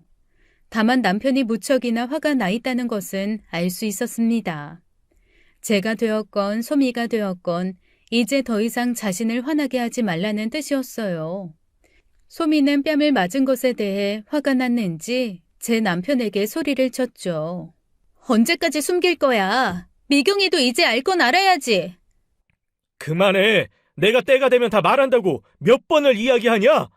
다만 남편이 무척이나 화가 나 있다는 것은 알 수 있었습니다. 제가 되었건 소미가 되었건 이제 더 이상 자신을 화나게 하지 말라는 뜻이었어요. 소미는 뺨을 맞은 것에 대해 화가 났는지 제 남편에게 소리를 쳤죠. 언제까지 숨길 거야? 미경이도 이제 알 건 알아야지. 그만해. 내가 때가 되면 다 말한다고 몇 번을 이야기하냐?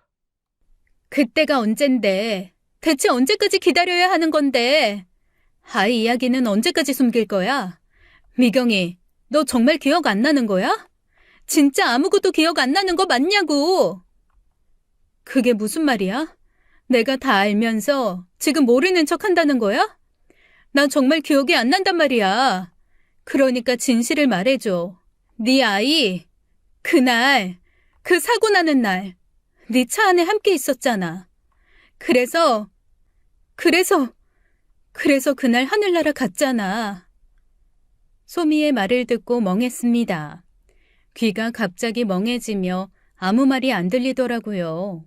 그때가 언젠데? 대체 언제까지 기다려야 하는 건데? 아이 이야기는 언제까지 숨길 거야? 미경이, 너 정말 기억 안 나는 거야? 진짜 아무것도 기억 안 나는 거 맞냐고? 그게 무슨 말이야? 내가 다 알면서 지금 모르는 척 한다는 거야? 나 정말 기억이 안 난단 말이야. 그러니까 진실을 말해줘. 네 아이, 그날, 그 사고 나는 날, 네 차 안에 함께 있었잖아. 그래서 그날 하늘나라 갔잖아. 소미의 말을 듣고 멍했습니다. 귀가 갑자기 멍해지며 아무 말이 안 들리더라고요.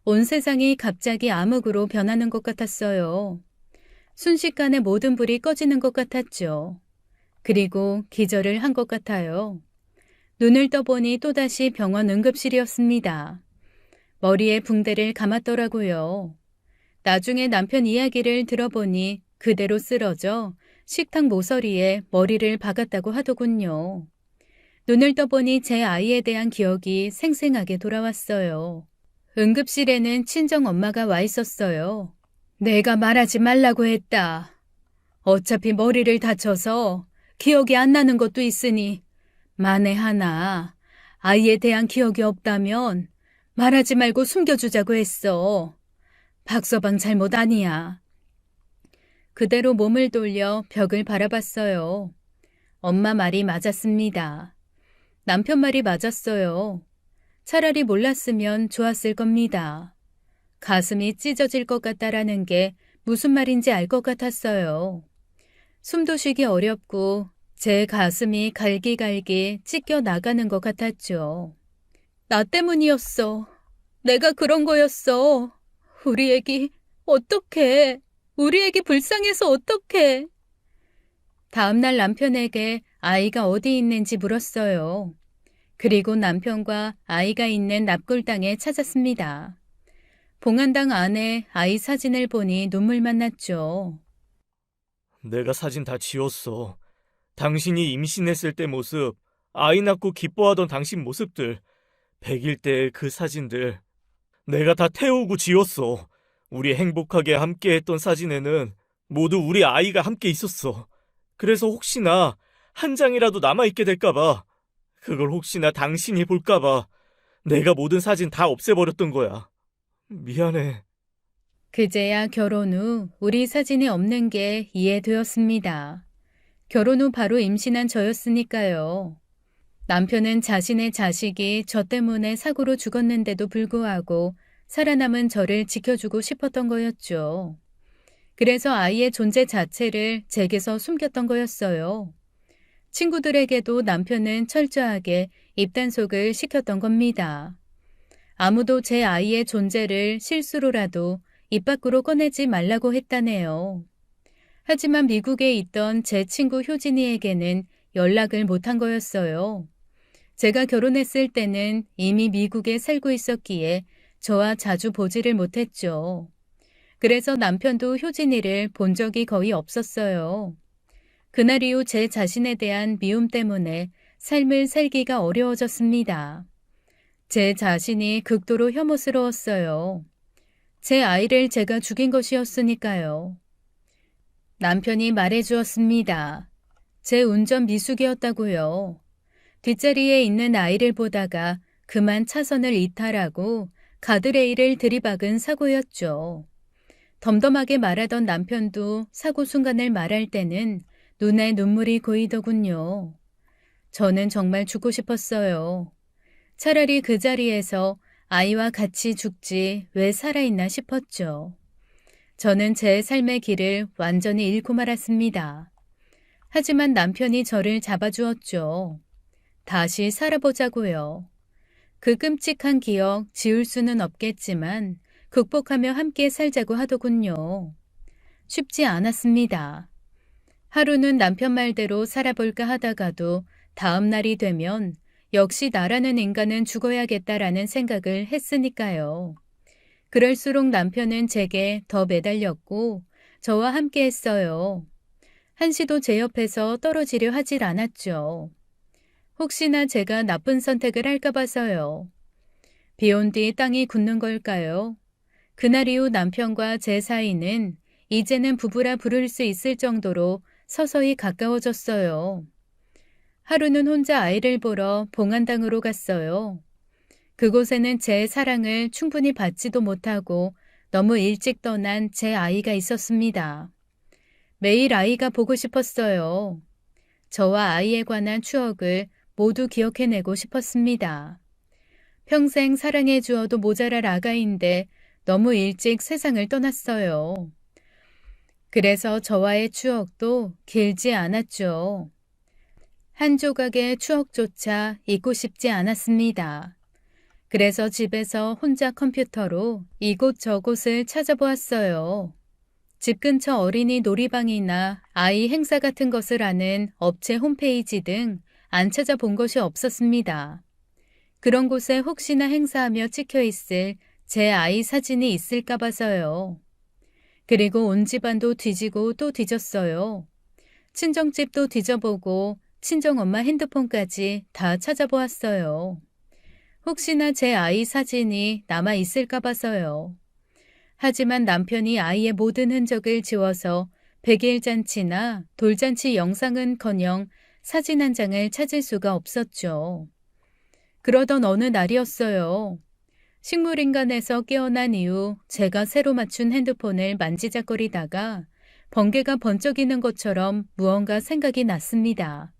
온 세상이 갑자기 암흑으로 변하는 것 같았어요. 순식간에 모든 불이 꺼지는 것 같았죠. 그리고 기절을 한 것 같아요. 눈을 떠보니 또다시 병원 응급실이었습니다. 머리에 붕대를 감았더라고요. 나중에 남편 이야기를 들어보니 그대로 쓰러져 식탁 모서리에 머리를 박았다고 하더군요. 눈을 떠보니 제 아이에 대한 기억이 생생하게 돌아왔어요. 응급실에는 친정 엄마가 와 있었어요. 내가 말하지 말라고 했다. 어차피 머리를 다쳐서 기억이 안 나는 것도 있으니 만에 하나 아이에 대한 기억이 없다면 말하지 말고 숨겨주자고 했어. 박서방 잘못 아니야. 그대로 몸을 돌려 벽을 바라봤어요. 엄마 말이 맞았습니다. 남편 말이 맞았어요. 차라리 몰랐으면 좋았을 겁니다. 가슴이 찢어질 것 같다라는 게 무슨 말인지 알 것 같았어요. 숨도 쉬기 어렵고 제 가슴이 갈기갈기 찢겨 나가는 것 같았죠. 나 때문이었어. 내가 그런 거였어. 우리 애기 어떡해. 우리 애기 불쌍해서 어떡해. 다음날 남편에게 아이가 어디 있는지 물었어요. 그리고 남편과 아이가 있는 납골당에 찾았습니다. 봉안당 안에 아이 사진을 보니 눈물만 났죠. 내가 사진 다 지웠어. 당신이 임신했을 때 모습, 아이 낳고 기뻐하던 당신 모습들, 100일 때 그 사진들, 내가 다 태우고 지웠어. 우리 행복하게 함께했던 사진에는 모두 우리 아이가 함께 있었어. 그래서 혹시나 한 장이라도 남아있게 될까봐, 그걸 혹시나 당신이 볼까봐 내가 모든 사진 다 없애버렸던 거야. 미안해. 그제야 결혼 후 우리 사진이 없는 게 이해되었습니다. 결혼 후 바로 임신한 저였으니까요. 남편은 자신의 자식이 저 때문에 사고로 죽었는데도 불구하고 살아남은 저를 지켜주고 싶었던 거였죠. 그래서 아이의 존재 자체를 제게서 숨겼던 거였어요. 친구들에게도 남편은 철저하게 입단속을 시켰던 겁니다. 아무도 제 아이의 존재를 실수로라도 입 밖으로 꺼내지 말라고 했다네요. 하지만 미국에 있던 제 친구 효진이에게는 연락을 못한 거였어요. 제가 결혼했을 때는 이미 미국에 살고 있었기에 저와 자주 보지를 못했죠. 그래서 남편도 효진이를 본 적이 거의 없었어요. 그날 이후 제 자신에 대한 미움 때문에 삶을 살기가 어려워졌습니다. 제 자신이 극도로 혐오스러웠어요. 제 아이를 제가 죽인 것이었으니까요. 남편이 말해주었습니다. 제 운전 미숙이었다고요. 뒷자리에 있는 아이를 보다가 그만 차선을 이탈하고 가드레일을 들이박은 사고였죠. 덤덤하게 말하던 남편도 사고 순간을 말할 때는 눈에 눈물이 고이더군요. 저는 정말 죽고 싶었어요. 차라리 그 자리에서 아이와 같이 죽지 왜 살아있나 싶었죠. 저는 제 삶의 길을 완전히 잃고 말았습니다. 하지만 남편이 저를 잡아주었죠. 다시 살아보자고요. 그 끔찍한 기억 지울 수는 없겠지만 극복하며 함께 살자고 하더군요. 쉽지 않았습니다. 하루는 남편 말대로 살아볼까 하다가도 다음 날이 되면 역시 나라는 인간은 죽어야겠다라는 생각을 했으니까요. 그럴수록 남편은 제게 더 매달렸고 저와 함께 했어요. 한시도 제 옆에서 떨어지려 하질 않았죠. 혹시나 제가 나쁜 선택을 할까 봐서요. 비온 뒤 땅이 굳는 걸까요? 그날 이후 남편과 제 사이는 이제는 부부라 부를 수 있을 정도로 서서히 가까워졌어요. 하루는 혼자 아이를 보러 봉안당으로 갔어요. 그곳에는 제 사랑을 충분히 받지도 못하고 너무 일찍 떠난 제 아이가 있었습니다. 매일 아이가 보고 싶었어요. 저와 아이에 관한 추억을 모두 기억해내고 싶었습니다. 평생 사랑해 주어도 모자랄 아가인데 너무 일찍 세상을 떠났어요. 그래서 저와의 추억도 길지 않았죠. 한 조각의 추억조차 잊고 싶지 않았습니다. 그래서 집에서 혼자 컴퓨터로 이곳저곳을 찾아보았어요. 집 근처 어린이 놀이방이나 아이 행사 같은 것을 아는 업체 홈페이지 등 안 찾아본 것이 없었습니다. 그런 곳에 혹시나 행사하며 찍혀있을 제 아이 사진이 있을까 봐서요. 그리고 온 집안도 뒤지고 또 뒤졌어요. 친정집도 뒤져보고 친정엄마 핸드폰까지 다 찾아보았어요. 혹시나 제 아이 사진이 남아 있을까 봐서요. 하지만 남편이 아이의 모든 흔적을 지워서 100일 잔치나 돌잔치 영상은커녕 사진 한 장을 찾을 수가 없었죠. 그러던 어느 날이었어요. 식물인간에서 깨어난 이후 제가 새로 맞춘 핸드폰을 만지작거리다가 번개가 번쩍이는 것처럼 무언가 생각이 났습니다.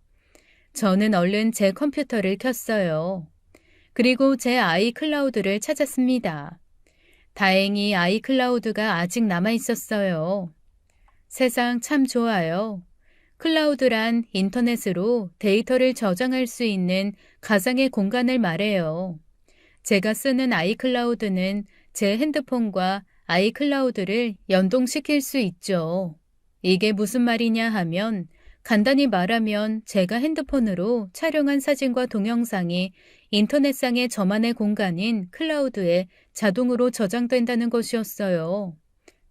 저는 얼른 제 컴퓨터를 켰어요. 그리고 제 아이클라우드를 찾았습니다. 다행히 아이클라우드가 아직 남아 있었어요. 세상 참 좋아요. 클라우드란 인터넷으로 데이터를 저장할 수 있는 가상의 공간을 말해요. 제가 쓰는 아이클라우드는 제 핸드폰과 아이클라우드를 연동시킬 수 있죠. 이게 무슨 말이냐 하면 간단히 말하면 제가 핸드폰으로 촬영한 사진과 동영상이 인터넷상의 저만의 공간인 클라우드에 자동으로 저장된다는 것이었어요.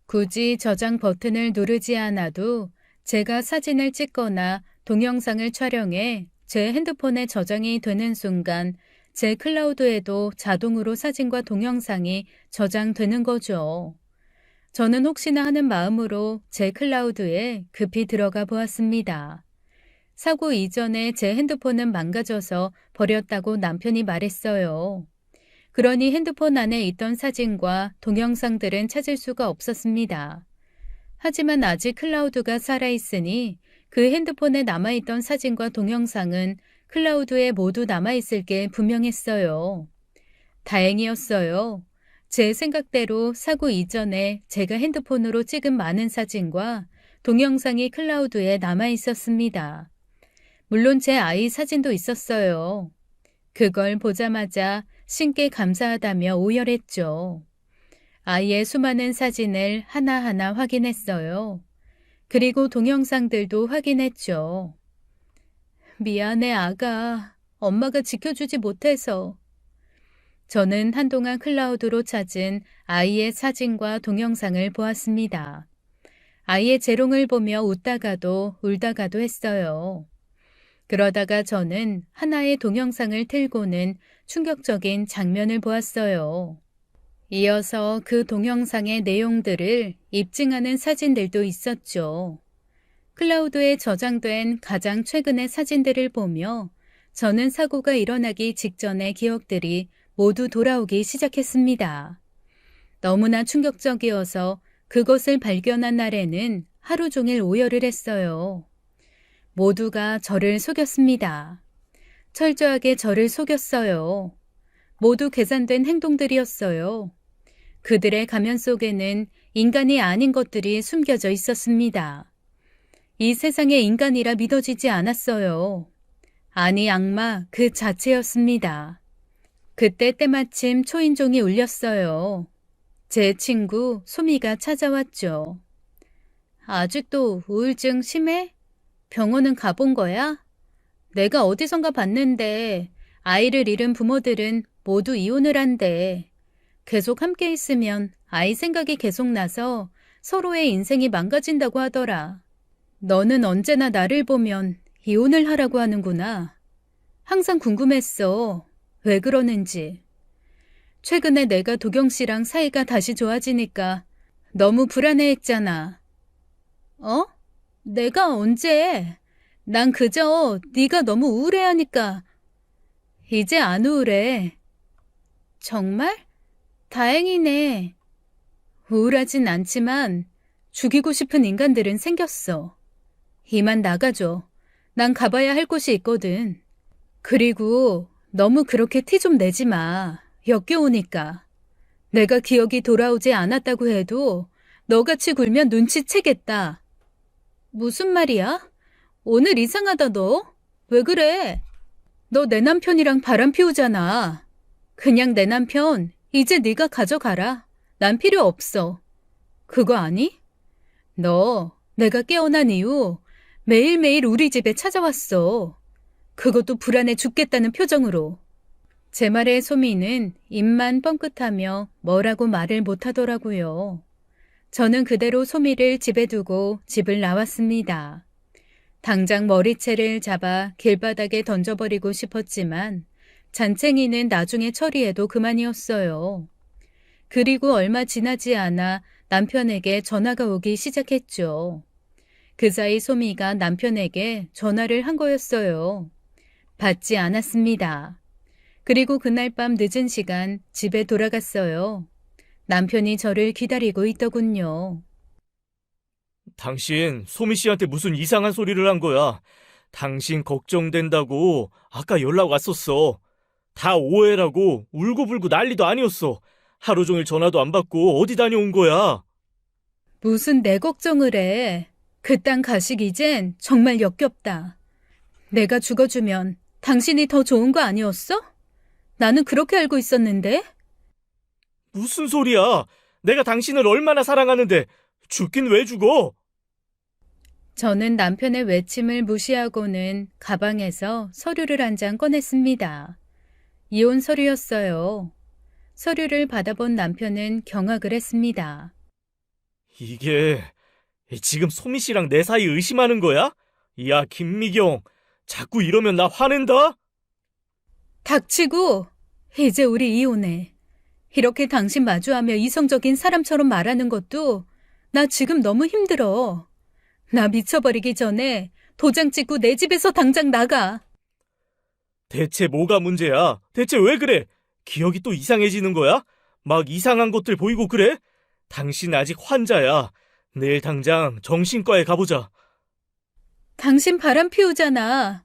굳이 저장 버튼을 누르지 않아도 제가 사진을 찍거나 동영상을 촬영해 제 핸드폰에 저장이 되는 순간 제 클라우드에도 자동으로 사진과 동영상이 저장되는 거죠. 저는 혹시나 하는 마음으로 제 클라우드에 급히 들어가 보았습니다. 사고 이전에 제 핸드폰은 망가져서 버렸다고 남편이 말했어요. 그러니 핸드폰 안에 있던 사진과 동영상들은 찾을 수가 없었습니다. 하지만 아직 클라우드가 살아있으니 그 핸드폰에 남아있던 사진과 동영상은 클라우드에 모두 남아있을 게 분명했어요. 다행이었어요. 제 생각대로 사고 이전에 제가 핸드폰으로 찍은 많은 사진과 동영상이 클라우드에 남아있었습니다. 물론 제 아이 사진도 있었어요. 그걸 보자마자 신께 감사하다며 오열했죠. 아이의 수많은 사진을 하나하나 확인했어요. 그리고 동영상들도 확인했죠. 미안해, 아가. 엄마가 지켜주지 못해서. 저는 한동안 클라우드로 찾은 아이의 사진과 동영상을 보았습니다. 아이의 재롱을 보며 웃다가도 울다가도 했어요. 그러다가 저는 하나의 동영상을 틀고는 충격적인 장면을 보았어요. 이어서 그 동영상의 내용들을 입증하는 사진들도 있었죠. 클라우드에 저장된 가장 최근의 사진들을 보며 저는 사고가 일어나기 직전의 기억들이 모두 돌아오기 시작했습니다. 너무나 충격적이어서 그것을 발견한 날에는 하루 종일 오열을 했어요. 모두가 저를 속였습니다. 철저하게 저를 속였어요. 모두 계산된 행동들이었어요. 그들의 가면 속에는 인간이 아닌 것들이 숨겨져 있었습니다. 이 세상에 인간이라 믿어지지 않았어요. 아니, 악마 그 자체였습니다. 그때 때마침 초인종이 울렸어요. 제 친구 소미가 찾아왔죠. 아직도 우울증 심해? 병원은 가본 거야? 내가 어디선가 봤는데 아이를 잃은 부모들은 모두 이혼을 한대. 계속 함께 있으면 아이 생각이 계속 나서 서로의 인생이 망가진다고 하더라. 너는 언제나 나를 보면 이혼을 하라고 하는구나. 항상 궁금했어. 왜 그러는지. 최근에 내가 도경 씨랑 사이가 다시 좋아지니까 너무 불안해했잖아. 어? 내가 언제? 난 그저 네가 너무 우울해하니까. 이제 안 우울해. 정말? 다행이네. 우울하진 않지만 죽이고 싶은 인간들은 생겼어. 이만 나가줘. 난 가봐야 할 곳이 있거든. 그리고 너무 그렇게 티 좀 내지 마. 역겨우니까. 내가 기억이 돌아오지 않았다고 해도 너같이 굴면 눈치채겠다. 무슨 말이야? 오늘 이상하다 너. 왜 그래? 너 내 남편이랑 바람 피우잖아. 그냥 내 남편 이제 네가 가져가라. 난 필요 없어. 그거 아니? 너 내가 깨어난 이후 매일매일 우리 집에 찾아왔어. 그것도 불안해 죽겠다는 표정으로. 제 말에 소미는 입만 뻥끗하며 뭐라고 말을 못하더라고요. 저는 그대로 소미를 집에 두고 집을 나왔습니다. 당장 머리채를 잡아 길바닥에 던져버리고 싶었지만 잔챙이는 나중에 처리해도 그만이었어요. 그리고 얼마 지나지 않아 남편에게 전화가 오기 시작했죠. 그 사이 소미가 남편에게 전화를 한 거였어요. 받지 않았습니다. 그리고 그날 밤 늦은 시간 집에 돌아갔어요. 남편이 저를 기다리고 있더군요. 당신 소미 씨한테 무슨 이상한 소리를 한 거야. 당신 걱정된다고 아까 연락 왔었어. 다 오해라고 울고불고 난리도 아니었어. 하루 종일 전화도 안 받고 어디 다녀온 거야. 무슨 내 걱정을 해. 그딴 가식 이젠 정말 역겹다. 내가 죽어주면 당신이 더 좋은 거 아니었어? 나는 그렇게 알고 있었는데. 무슨 소리야. 내가 당신을 얼마나 사랑하는데 죽긴 왜 죽어? 저는 남편의 외침을 무시하고는 가방에서 서류를 한 장 꺼냈습니다. 이혼 서류였어요. 서류를 받아본 남편은 경악을 했습니다. 이게 지금 소미 씨랑 내 사이 의심하는 거야? 야, 김미경. 자꾸 이러면 나 화낸다? 닥치고 이제 우리 이혼해. 이렇게 당신 마주하며 이성적인 사람처럼 말하는 것도 나 지금 너무 힘들어. 나 미쳐버리기 전에 도장 찍고 내 집에서 당장 나가. 대체 뭐가 문제야? 대체 왜 그래? 기억이 또 이상해지는 거야? 막 이상한 것들 보이고 그래? 당신 아직 환자야. 내일 당장 정신과에 가보자. 당신 바람 피우잖아.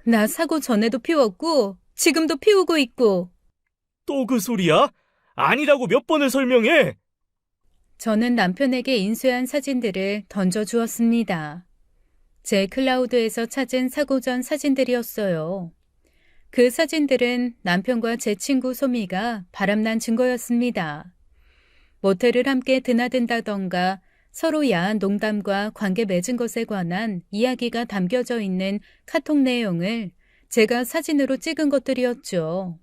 나 사고 전에도 피웠고 지금도 피우고 있고. 또 그 소리야? 아니라고 몇 번을 설명해? 저는 남편에게 인쇄한 사진들을 던져주었습니다. 제 클라우드에서 찾은 사고 전 사진들이었어요. 그 사진들은 남편과 제 친구 소미가 바람난 증거였습니다. 모텔을 함께 드나든다던가 서로 야한 농담과 관계 맺은 것에 관한 이야기가 담겨져 있는 카톡 내용을 제가 사진으로 찍은 것들이었죠.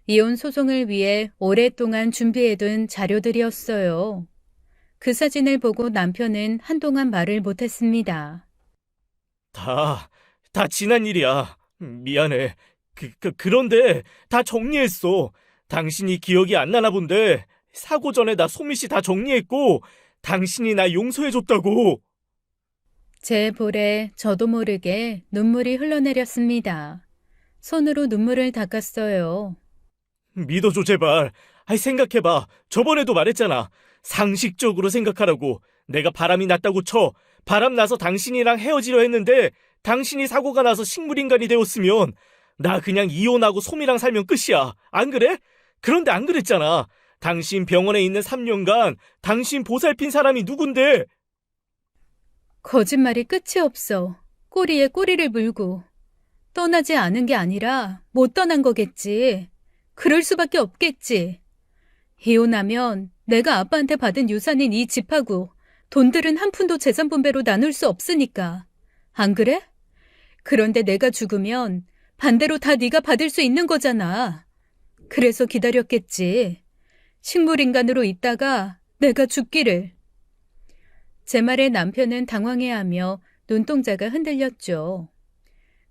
이혼 소송을 위해 오랫동안 준비해둔 자료들이었어요. 그 사진을 보고 남편은 한동안 말을 못했습니다. 다 지난 일이야. 미안해. 그런데 다 정리했어. 당신이 기억이 안 나나 본데 사고 전에 나 소미 씨 다 정리했고 당신이 나 용서해줬다고. 제 볼에 저도 모르게 눈물이 흘러내렸습니다. 손으로 눈물을 닦았어요. 믿어줘 제발. 아이 생각해봐. 저번에도 말했잖아. 상식적으로 생각하라고. 내가 바람이 났다고 쳐. 바람 나서 당신이랑 헤어지려 했는데 당신이 사고가 나서 식물인간이 되었으면 나 그냥 이혼하고 소미랑 살면 끝이야. 안 그래? 그런데 안 그랬잖아. 당신 병원에 있는 3년간 당신 보살핀 사람이 누군데? 거짓말이 끝이 없어. 꼬리에 꼬리를 물고. 떠나지 않은 게 아니라 못 떠난 거겠지. 그럴 수밖에 없겠지. 이혼하면 내가 아빠한테 받은 유산인 이 집하고 돈들은 한 푼도 재산 분배로 나눌 수 없으니까. 안 그래? 그런데 내가 죽으면 반대로 다 네가 받을 수 있는 거잖아. 그래서 기다렸겠지. 식물인간으로 있다가 내가 죽기를. 제 말에 남편은 당황해하며 눈동자가 흔들렸죠.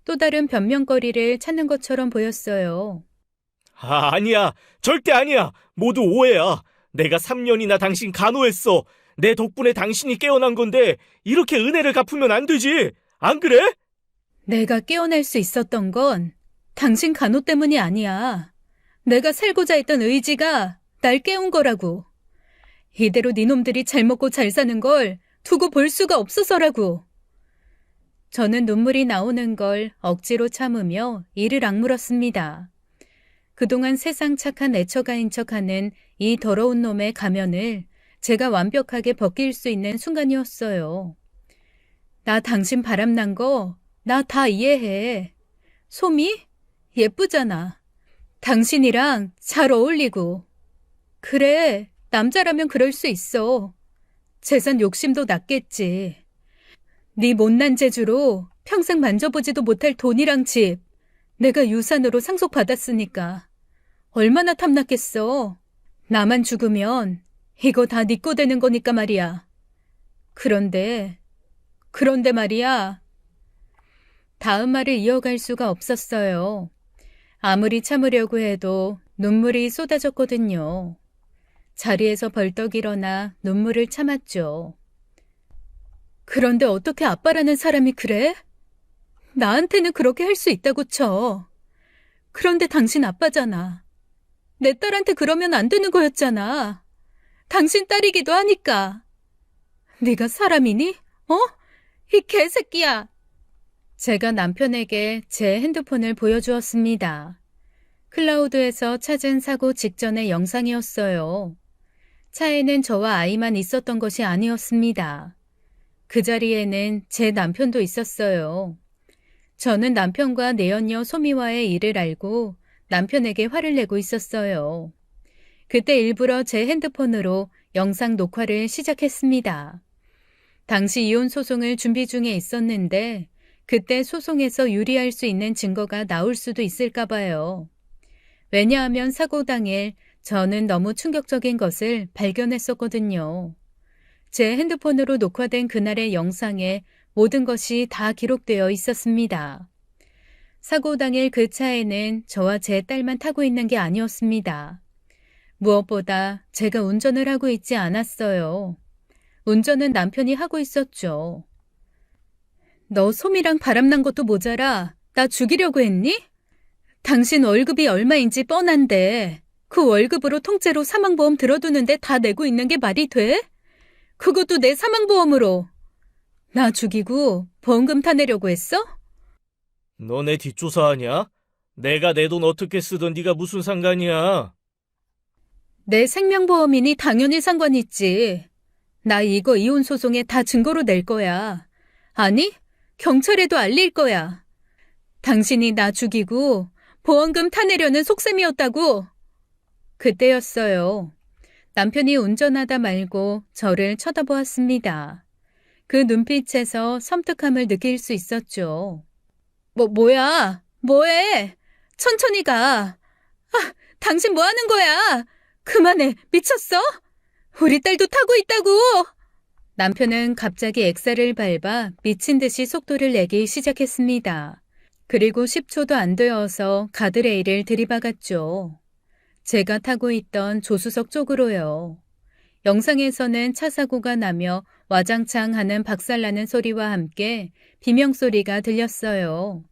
또 다른 변명거리를 찾는 것처럼 보였어요. 아니야. 절대 아니야. 모두 오해야. 내가 3년이나 당신 간호했어. 내 덕분에 당신이 깨어난 건데 이렇게 은혜를 갚으면 안 되지. 안 그래? 내가 깨어날 수 있었던 건 당신 간호 때문이 아니야. 내가 살고자 했던 의지가 날 깨운 거라고. 이대로 니놈들이 잘 먹고 잘 사는 걸 두고 볼 수가 없어서라고. 저는 눈물이 나오는 걸 억지로 참으며 이를 악물었습니다. 그동안 세상 착한 애처가인 척하는 이 더러운 놈의 가면을 제가 완벽하게 벗길 수 있는 순간이었어요. 나 당신 바람난 거 나 다 이해해. 솜이? 예쁘잖아. 당신이랑 잘 어울리고. 그래, 남자라면 그럴 수 있어. 재산 욕심도 났겠지. 네 못난 재주로 평생 만져보지도 못할 돈이랑 집 내가 유산으로 상속받았으니까 얼마나 탐났겠어. 나만 죽으면 이거 다 네 거 되는 거니까 말이야. 그런데 말이야. 다음 말을 이어갈 수가 없었어요. 아무리 참으려고 해도 눈물이 쏟아졌거든요. 자리에서 벌떡 일어나 눈물을 참았죠. 그런데 어떻게 아빠라는 사람이 그래? 나한테는 그렇게 할 수 있다고 쳐. 그런데 당신 아빠잖아. 내 딸한테 그러면 안 되는 거였잖아. 당신 딸이기도 하니까. 네가 사람이니? 이 개새끼야. 제가 남편에게 제 핸드폰을 보여주었습니다. 클라우드에서 찾은 사고 직전의 영상이었어요. 차에는 저와 아이만 있었던 것이 아니었습니다. 그 자리에는 제 남편도 있었어요. 저는 남편과 내연녀 소미와의 일을 알고 남편에게 화를 내고 있었어요. 그때 일부러 제 핸드폰으로 영상 녹화를 시작했습니다. 당시 이혼 소송을 준비 중에 있었는데 그때 소송에서 유리할 수 있는 증거가 나올 수도 있을까 봐요. 왜냐하면 사고 당일 저는 너무 충격적인 것을 발견했었거든요. 제 핸드폰으로 녹화된 그날의 영상에 모든 것이 다 기록되어 있었습니다. 사고 당일 그 차에는 저와 제 딸만 타고 있는 게 아니었습니다. 무엇보다 제가 운전을 하고 있지 않았어요. 운전은 남편이 하고 있었죠. 너 솜이랑 바람난 것도 모자라 나 죽이려고 했니? 당신 월급이 얼마인지 뻔한데 그 월급으로 통째로 사망보험 들어두는데 다 내고 있는 게 말이 돼? 그것도 내 사망보험으로. 나 죽이고 보험금 타내려고 했어? 너네 뒷조사하냐? 내가 내 돈 어떻게 쓰던 네가 무슨 상관이야? 내 생명보험이니 당연히 상관 있지. 나 이거 이혼 소송에 다 증거로 낼 거야. 아니, 경찰에도 알릴 거야. 당신이 나 죽이고 보험금 타내려는 속셈이었다고. 그때였어요. 남편이 운전하다 말고 저를 쳐다보았습니다. 그 눈빛에서 섬뜩함을 느낄 수 있었죠. 뭐야? 뭐해? 천천히 가. 당신 뭐 하는 거야? 그만해. 미쳤어? 우리 딸도 타고 있다고. 남편은 갑자기 엑셀을 밟아 미친 듯이 속도를 내기 시작했습니다. 그리고 10초도 안 되어서 가드레일을 들이박았죠. 제가 타고 있던 조수석 쪽으로요. 영상에서는 차 사고가 나며 와장창 하는 박살나는 소리와 함께 비명소리가 들렸어요.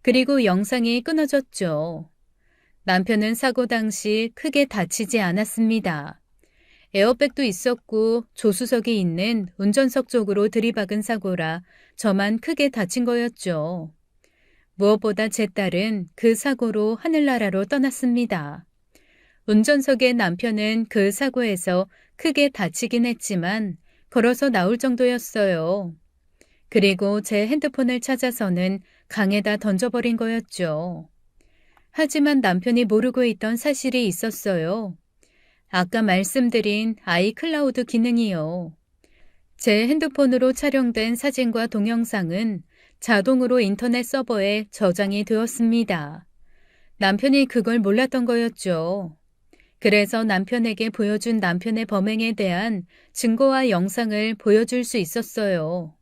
그리고 영상이 끊어졌죠. 남편은 사고 당시 크게 다치지 않았습니다. 에어백도 있었고 조수석이 있는 운전석 쪽으로 들이박은 사고라 저만 크게 다친 거였죠. 무엇보다 제 딸은 그 사고로 하늘나라로 떠났습니다. 운전석의 남편은 그 사고에서 크게 다치긴 했지만 걸어서 나올 정도였어요. 그리고 제 핸드폰을 찾아서는 강에다 던져버린 거였죠. 하지만 남편이 모르고 있던 사실이 있었어요. 아까 말씀드린 아이클라우드 기능이요. 제 핸드폰으로 촬영된 사진과 동영상은 자동으로 인터넷 서버에 저장이 되었습니다. 남편이 그걸 몰랐던 거였죠. 그래서 남편에게 보여준 남편의 범행에 대한 증거와 영상을 보여줄 수 있었어요.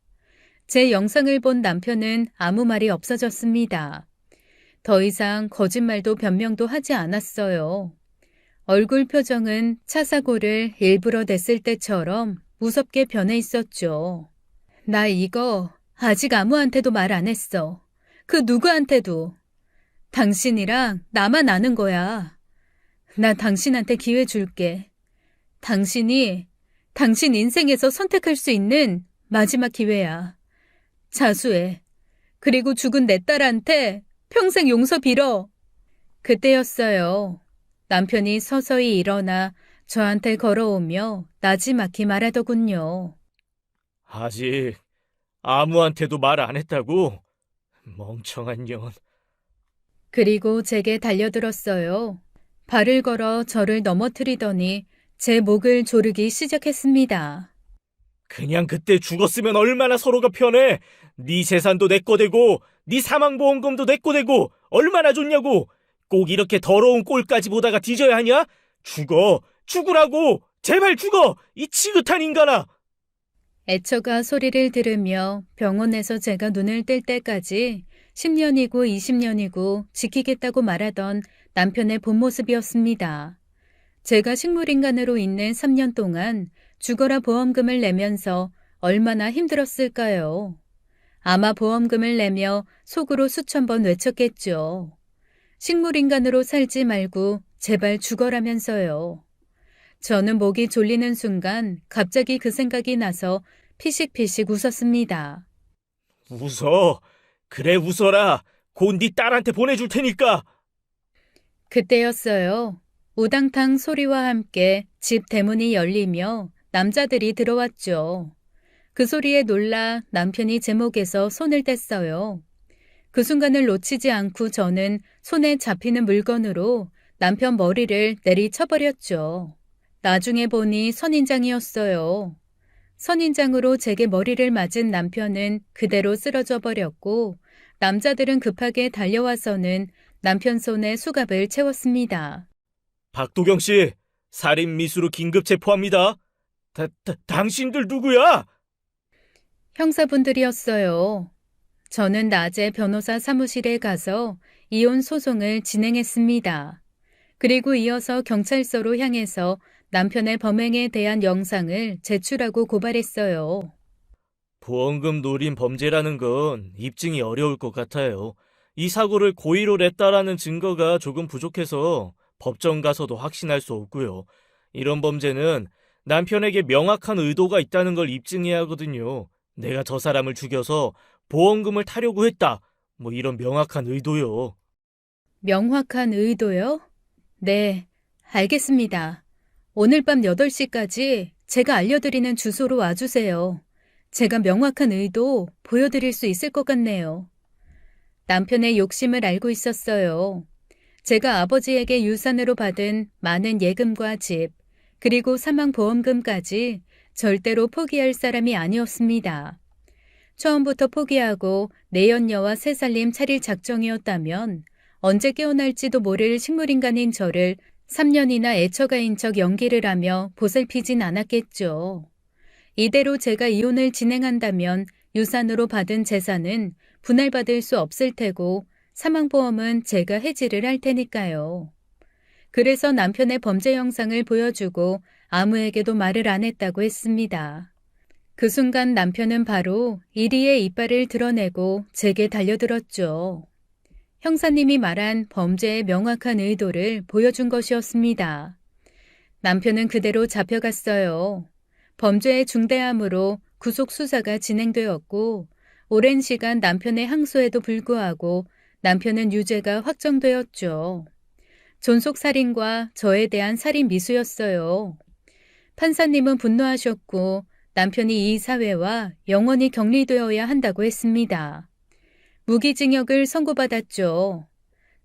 제 영상을 본 남편은 아무 말이 없어졌습니다. 더 이상 거짓말도 변명도 하지 않았어요. 얼굴 표정은 차 사고를 일부러 냈을 때처럼 무섭게 변해 있었죠. 나 이거 아직 아무한테도 말 안 했어. 그 누구한테도. 당신이랑 나만 아는 거야. 나 당신한테 기회 줄게. 당신 인생에서 선택할 수 있는 마지막 기회야. 자수해. 그리고 죽은 내 딸한테 평생 용서 빌어. 그때였어요. 남편이 서서히 일어나 저한테 걸어오며 나지막히 말하더군요. 아직 아무한테도 말 안 했다고? 멍청한 년. 그리고 제게 달려들었어요. 발을 걸어 저를 넘어뜨리더니 제 목을 조르기 시작했습니다. 그냥 그때 죽었으면 얼마나 서로가 편해. 네 재산도 내 거 되고 네 사망보험금도 내 거 되고 얼마나 좋냐고. 꼭 이렇게 더러운 꼴까지 보다가 뒤져야 하냐? 죽으라고. 제발 죽어. 이 지긋한 인간아. 애처가 소리를 들으며 병원에서 제가 눈을 뜰 때까지 10년이고 20년이고 지키겠다고 말하던 남편의 본 모습이었습니다. 제가 식물인간으로 있는 3년 동안 죽어라 보험금을 내면서 얼마나 힘들었을까요? 아마 보험금을 내며 속으로 수천 번 외쳤겠죠. 식물인간으로 살지 말고 제발 죽어라면서요. 저는 목이 졸리는 순간 갑자기 그 생각이 나서 피식피식 웃었습니다. 웃어. 그래 웃어라. 곧 네 딸한테 보내줄 테니까. 그때였어요. 우당탕 소리와 함께 집 대문이 열리며 남자들이 들어왔죠. 그 소리에 놀라 남편이 제 목에서 손을 뗐어요. 그 순간을 놓치지 않고 저는 손에 잡히는 물건으로 남편 머리를 내리쳐버렸죠. 나중에 보니 선인장이었어요. 선인장으로 제게 머리를 맞은 남편은 그대로 쓰러져 버렸고 남자들은 급하게 달려와서는 남편 손에 수갑을 채웠습니다. 박도경 씨, 살인 미수로 긴급 체포합니다. 당신들 누구야? 형사분들이었어요. 저는 낮에 변호사 사무실에 가서 이혼 소송을 진행했습니다. 그리고 이어서 경찰서로 향해서 남편의 범행에 대한 영상을 제출하고 고발했어요. 보험금 노린 범죄라는 건 입증이 어려울 것 같아요. 이 사고를 고의로 냈다라는 증거가 조금 부족해서 법정 가서도 확신할 수 없고요. 이런 범죄는 남편에게 명확한 의도가 있다는 걸 입증해야 하거든요. 내가 저 사람을 죽여서 보험금을 타려고 했다. 뭐 이런 명확한 의도요. 명확한 의도요? 네, 알겠습니다. 오늘 밤 8시까지 제가 알려드리는 주소로 와주세요. 제가 명확한 의도 보여드릴 수 있을 것 같네요. 남편의 욕심을 알고 있었어요. 제가 아버지에게 유산으로 받은 많은 예금과 집, 그리고 사망보험금까지 절대로 포기할 사람이 아니었습니다. 처음부터 포기하고 내연녀와 새살림 차릴 작정이었다면 언제 깨어날지도 모를 식물인간인 저를 3년이나 애처가인 척 연기를 하며 보살피진 않았겠죠. 이대로 제가 이혼을 진행한다면 유산으로 받은 재산은 분할받을 수 없을 테고 사망보험은 제가 해지를 할 테니까요. 그래서 남편의 범죄 영상을 보여주고 아무에게도 말을 안 했다고 했습니다. 그 순간 남편은 바로 이리의 이빨을 드러내고 제게 달려들었죠. 형사님이 말한 범죄의 명확한 의도를 보여준 것이었습니다. 남편은 그대로 잡혀갔어요. 범죄의 중대함으로 구속 수사가 진행되었고 오랜 시간 남편의 항소에도 불구하고 남편은 유죄가 확정되었죠. 존속살인과 저에 대한 살인 미수였어요. 판사님은 분노하셨고 남편이 이 사회와 영원히 격리되어야 한다고 했습니다. 무기징역을 선고받았죠.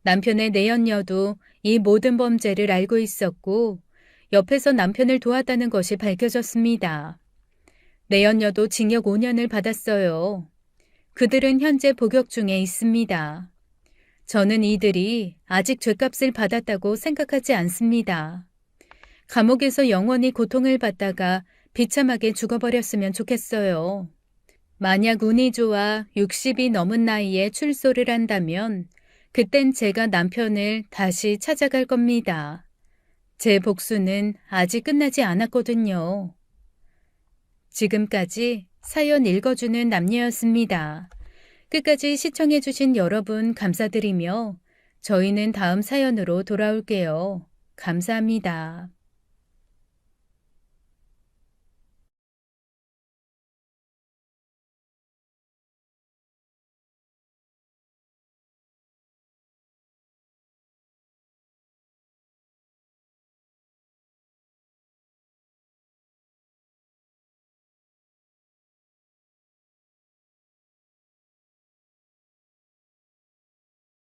남편의 내연녀도 이 모든 범죄를 알고 있었고 옆에서 남편을 도왔다는 것이 밝혀졌습니다. 내연녀도 징역 5년을 받았어요. 그들은 현재 복역 중에 있습니다. 저는 이들이 아직 죗값을 받았다고 생각하지 않습니다. 감옥에서 영원히 고통을 받다가 비참하게 죽어버렸으면 좋겠어요. 만약 운이 좋아 60이 넘은 나이에 출소를 한다면 그땐 제가 남편을 다시 찾아갈 겁니다. 제 복수는 아직 끝나지 않았거든요. 지금까지 사연 읽어주는 남녀였습니다. 끝까지 시청해주신 여러분 감사드리며 저희는 다음 사연으로 돌아올게요. 감사합니다.